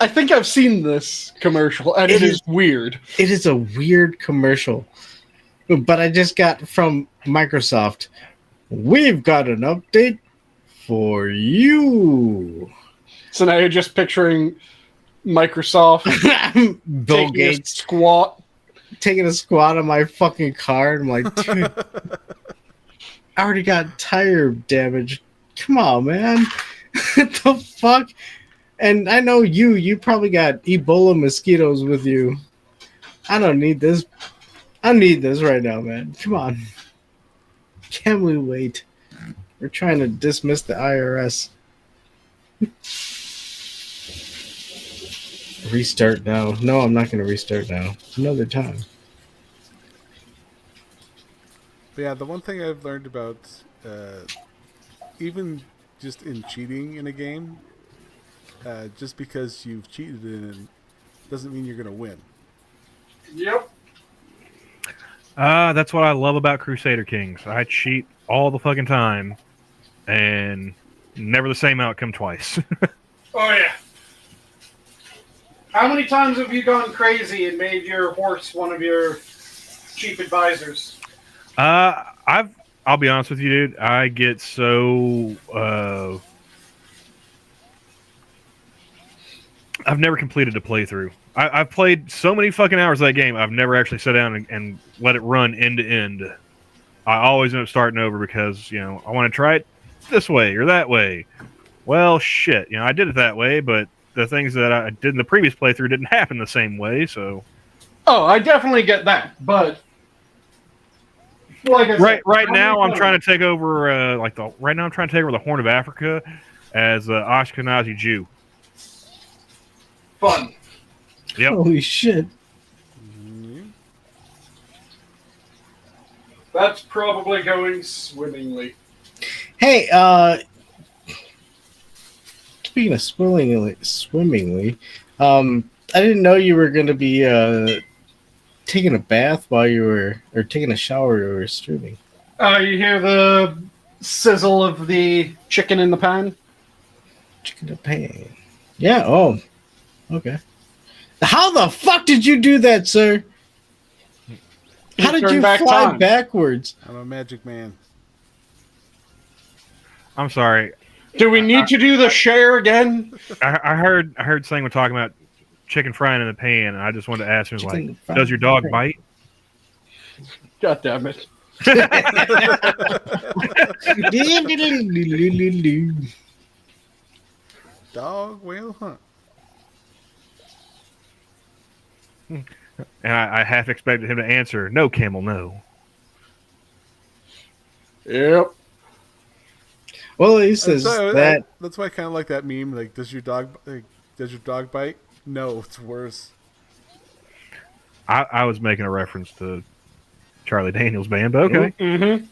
I think I've seen this commercial, and it is weird. It is a weird commercial. But I just got from Microsoft, "We've got an update for you." So now you're just picturing Microsoft Bill taking Gates a squat. taking a squat on my fucking car. And I'm like, dude, I already got tire damage. Come on, man. What the fuck? And I know you probably got Ebola mosquitoes with you. I don't need this. I need this right now, man. Come on. Can we wait? We're trying to dismiss the IRS. Restart now. No, I'm not going to restart now. Another time. But yeah, the one thing I've learned about even just in cheating in a game, just because you've cheated in it doesn't mean you're going to win. Yep. That's what I love about Crusader Kings. I cheat all the fucking time, and never the same outcome twice. Oh, yeah. How many times have you gone crazy and made your horse one of your chief advisors? I'll be honest with you, dude. I get so I've never completed a playthrough. I've played so many fucking hours of that game. I've never actually sat down and let it run end to end. I always end up starting over because, I want to try it this way or that way. Well, shit. I did it that way, but the things that I did in the previous playthrough didn't happen the same way, so... Oh, I definitely get that, but... Like I said, right now, I'm trying to take over, right now I'm trying to take over the Horn of Africa as an Ashkenazi Jew. Fun. Yep. Holy shit. That's probably going swimmingly. Hey, speaking of swimmingly, I didn't know you were going to be taking a bath while you were, or taking a shower while you were streaming. You hear the sizzle of the chicken in the pan? Chicken in the pan. Yeah, oh. Okay. How the fuck did you do that, sir? How did you fly backwards? I'm a magic man. I'm sorry. Do we need to do the share again? I heard Sanguine talking about chicken frying in the pan, and I just wanted to ask him, Chicken like, does your dog bite? God damn it. Dog will hunt. And I half expected him to answer, no, Camel, no. Yep. Well, he says that. That's why I kind of like that meme. Like, does your dog bite? No, it's worse. I was making a reference to Charlie Daniels' band, but okay. Mm-hmm.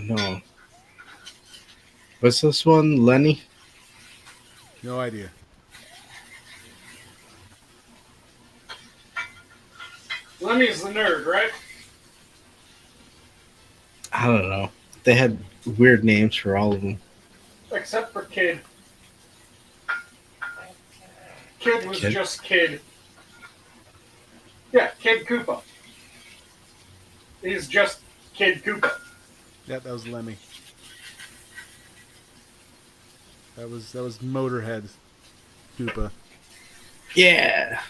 no. What's this one? Lenny? No idea. Lemmy's the nerd, right? I don't know. They had weird names for all of them. Except for Kid. Kid was Kid? just Kid. Yeah, Kid Koopa. He's just Kid Koopa. Yeah, that was Lemmy. That was Motorhead Koopa. Yeah.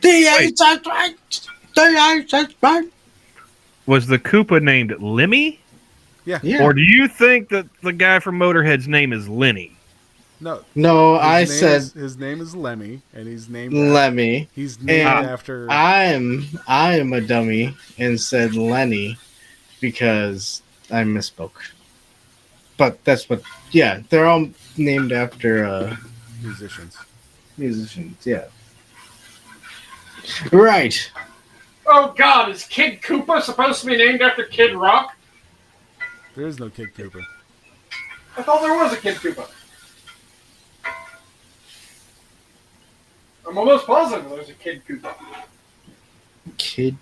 The Was the Koopa named Lemmy? Yeah. Yeah. Or do you think that the guy from Motorhead's name is Lenny? No. His His name is Lemmy, and he's named Lemmy. He's named And after. I am a dummy and said Lenny because I misspoke. But that's what. Yeah, they're all named after musicians. musicians. Yeah. Right. Oh God, is Kid Koopa supposed to be named after Kid Rock? There is no Kid Koopa. I thought there was a Kid Koopa. I'm almost positive there's a Kid Koopa. Kid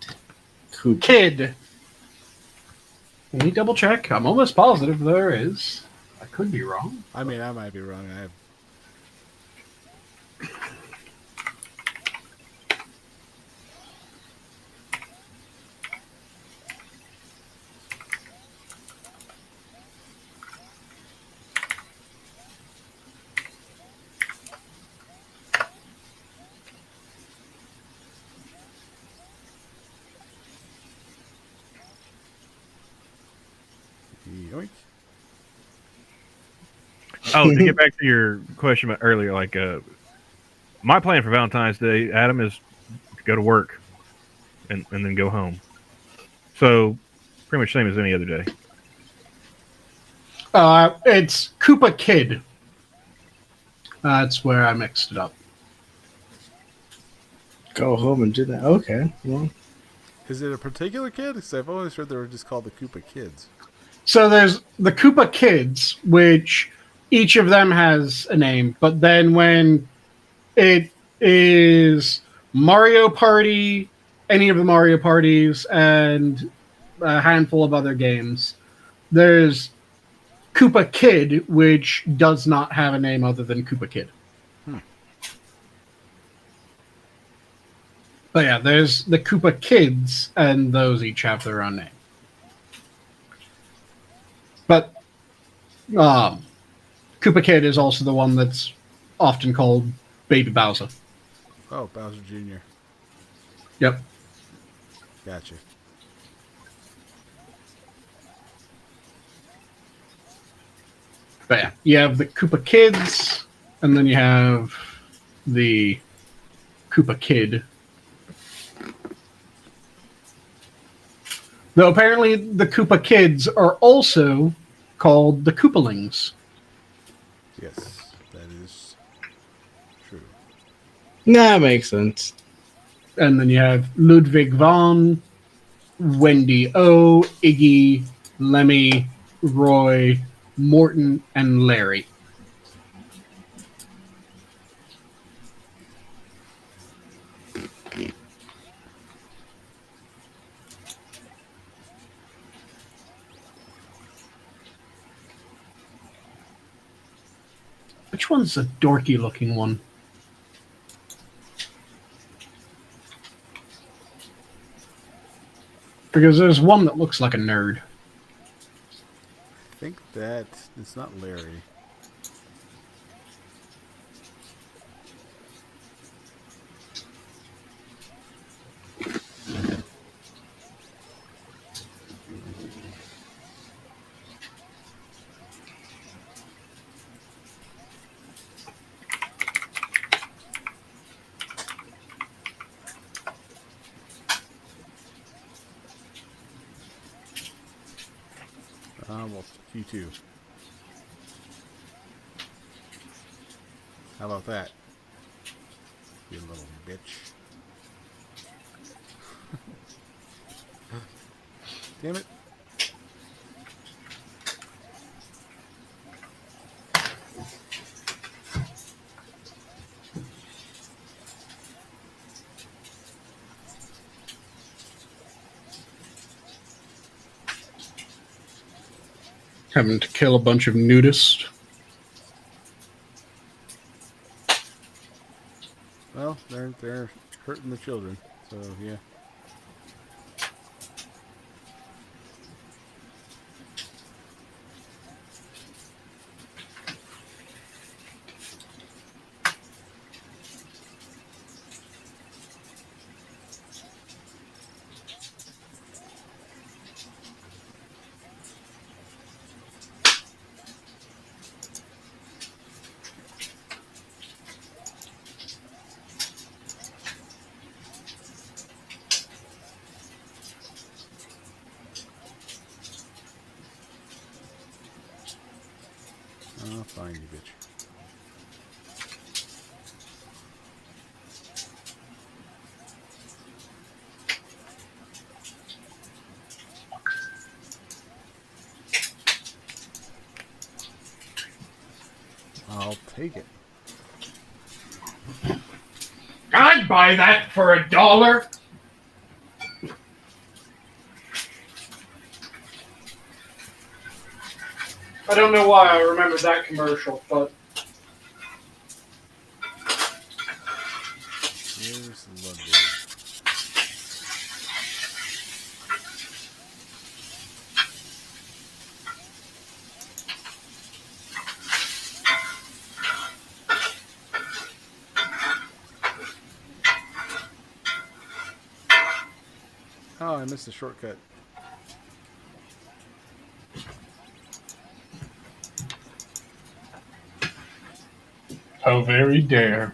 Coop. Kid. Let me double check. I'm almost positive there is. I could be wrong. I mean, I might be wrong. I have. Yoink. Oh, to get back to your question about earlier, like my plan for Valentine's Day, Adam, is to go to work and then go home. So pretty much same as any other day. It's Koopa Kid. That's where I mixed it up. Go home and do that. Okay. Well, Is it a particular kid? Because I've always heard they were just called the Koopa Kids. So there's the Koopa Kids, which each of them has a name, but then when it is Mario Party, any of the Mario Parties, and a handful of other games, there's Koopa Kid, which does not have a name other than Koopa Kid. But yeah, there's the Koopa Kids, and those each have their own name. But Koopa Kid is also the one that's often called Baby Bowser. Oh, Bowser Jr. Yep. Gotcha. But yeah, you have the Koopa Kids, and then you have the Koopa Kid. Though apparently the Koopa Kids are also called the Koopalings. Yes, that is true. that makes sense. And then you have Ludwig von, Wendy O, Iggy, Lemmy, Roy, Morton, and Larry. Which one's the dorky looking one? Because there's one that looks like a nerd. I think that it's not Larry. Well, you too. How about that? You little bitch. Damn it. Having to kill a bunch of nudists. Well, they're hurting the children, so yeah. I'll find you, bitch. I'll take it. I'd buy that for $1. I don't know why I remember that commercial, but Here's lovely. Oh, I missed the shortcut. how very dare.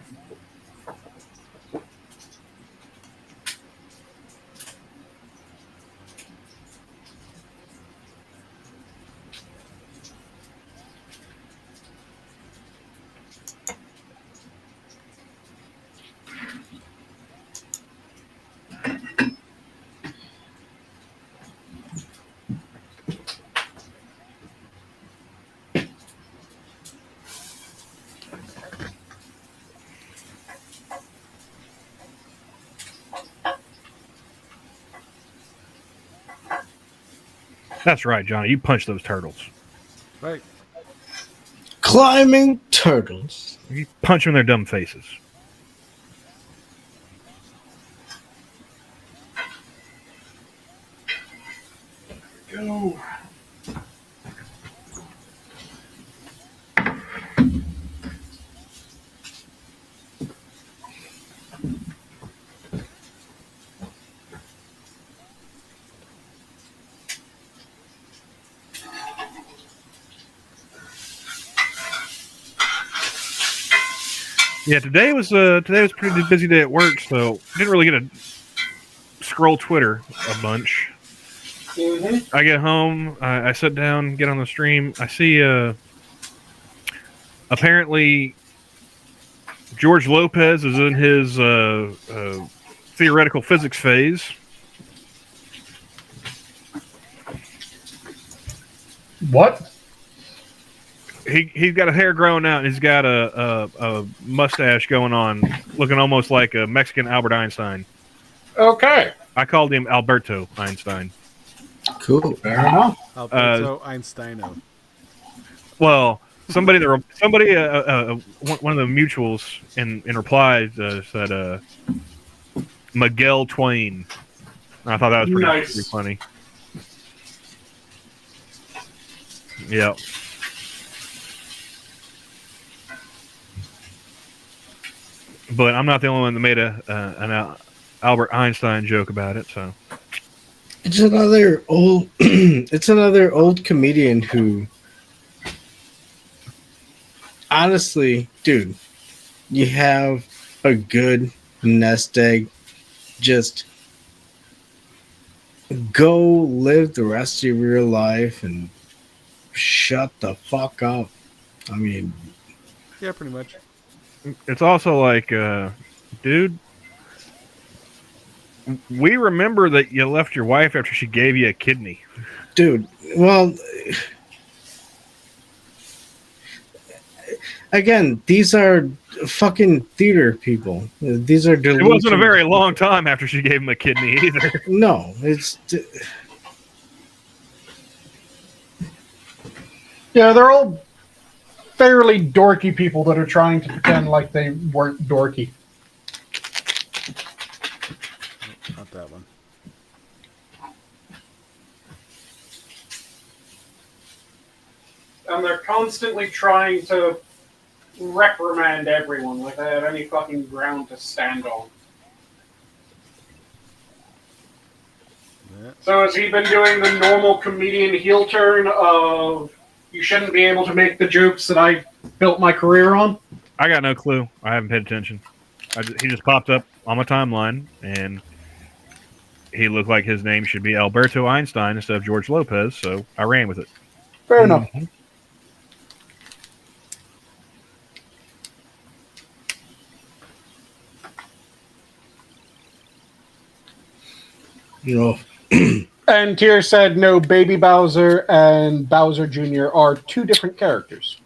That's right, Johnny. You punch those turtles. Right. Climbing turtles. You punch them in their dumb faces. Go. Yeah, today was a pretty busy day at work, so didn't really get to scroll Twitter a bunch. Mm-hmm. I get home, I sit down, get on the stream. I see apparently George Lopez is in his theoretical physics phase. What? He's got a hair growing out, and he's got a mustache going on, looking almost like a Mexican Albert Einstein. Okay. I called him Alberto Einstein. Cool. Fair enough. Alberto Einsteino. Well, one of the mutuals in reply said Miguel Twain. I thought that was pretty funny. Yeah. But I'm not the only one that made an Albert Einstein joke about it. So it's another old, it's another old comedian who, honestly, dude, you have a good nest egg. Just go live the rest of your life and shut the fuck up. I mean, Yeah, pretty much. it's also like, dude, we remember that you left your wife after she gave you a kidney. dude, well, again, these are fucking theater people. These are It wasn't a very long time after she gave him a kidney either. No, it's Yeah, they're all fairly dorky people that are trying to pretend like they weren't dorky. Not that one. And they're constantly trying to reprimand everyone like they have any fucking ground to stand on. Yeah. So has he been doing the normal comedian heel turn of you shouldn't be able to make the jokes that I built my career on? I got no clue. I haven't paid attention. He just popped up on my timeline, and he looked like his name should be Alberto Einstein instead of George Lopez, so I ran with it. Fair enough. You know, And Tyr said no, Baby Bowser and Bowser Jr. are two different characters.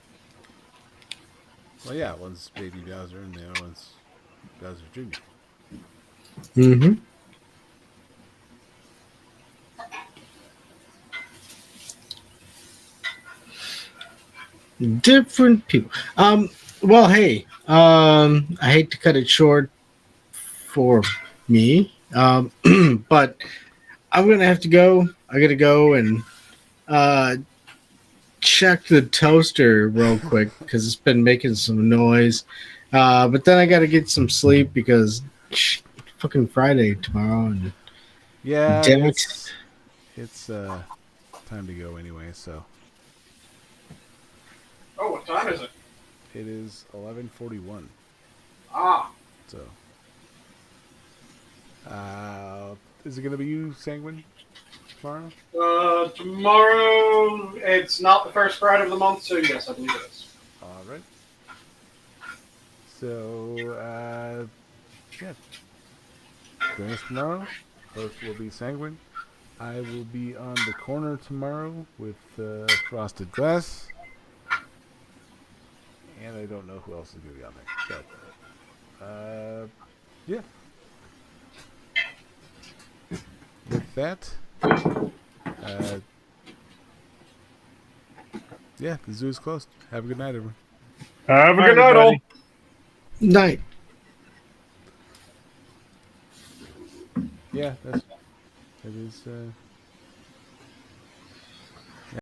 Well, yeah, one's Baby Bowser and the other one's Bowser Jr. mm-hmm. Different people. Well, hey, I hate to cut it short for me, but I'm gonna have to go. I gotta go and check the toaster real quick because it's been making some noise. But then I gotta get some sleep because fucking Friday tomorrow. And Yeah, damn it. it's time to go anyway. So Oh, what time is it? it is 11:41. Ah, So, is it gonna be you, Sanguine, tomorrow? tomorrow it's not the first Friday of the month, so yes, I believe it is. All right. So, yeah. Join us tomorrow. Host will be Sanguine. I will be on the corner tomorrow with Frosted Glass. And I don't know who else is going to be on there. But, yeah. With that, yeah, the zoo is closed. Have a good night, everyone. Have a Bye, good night, all. everybody. Night. Yeah, it is.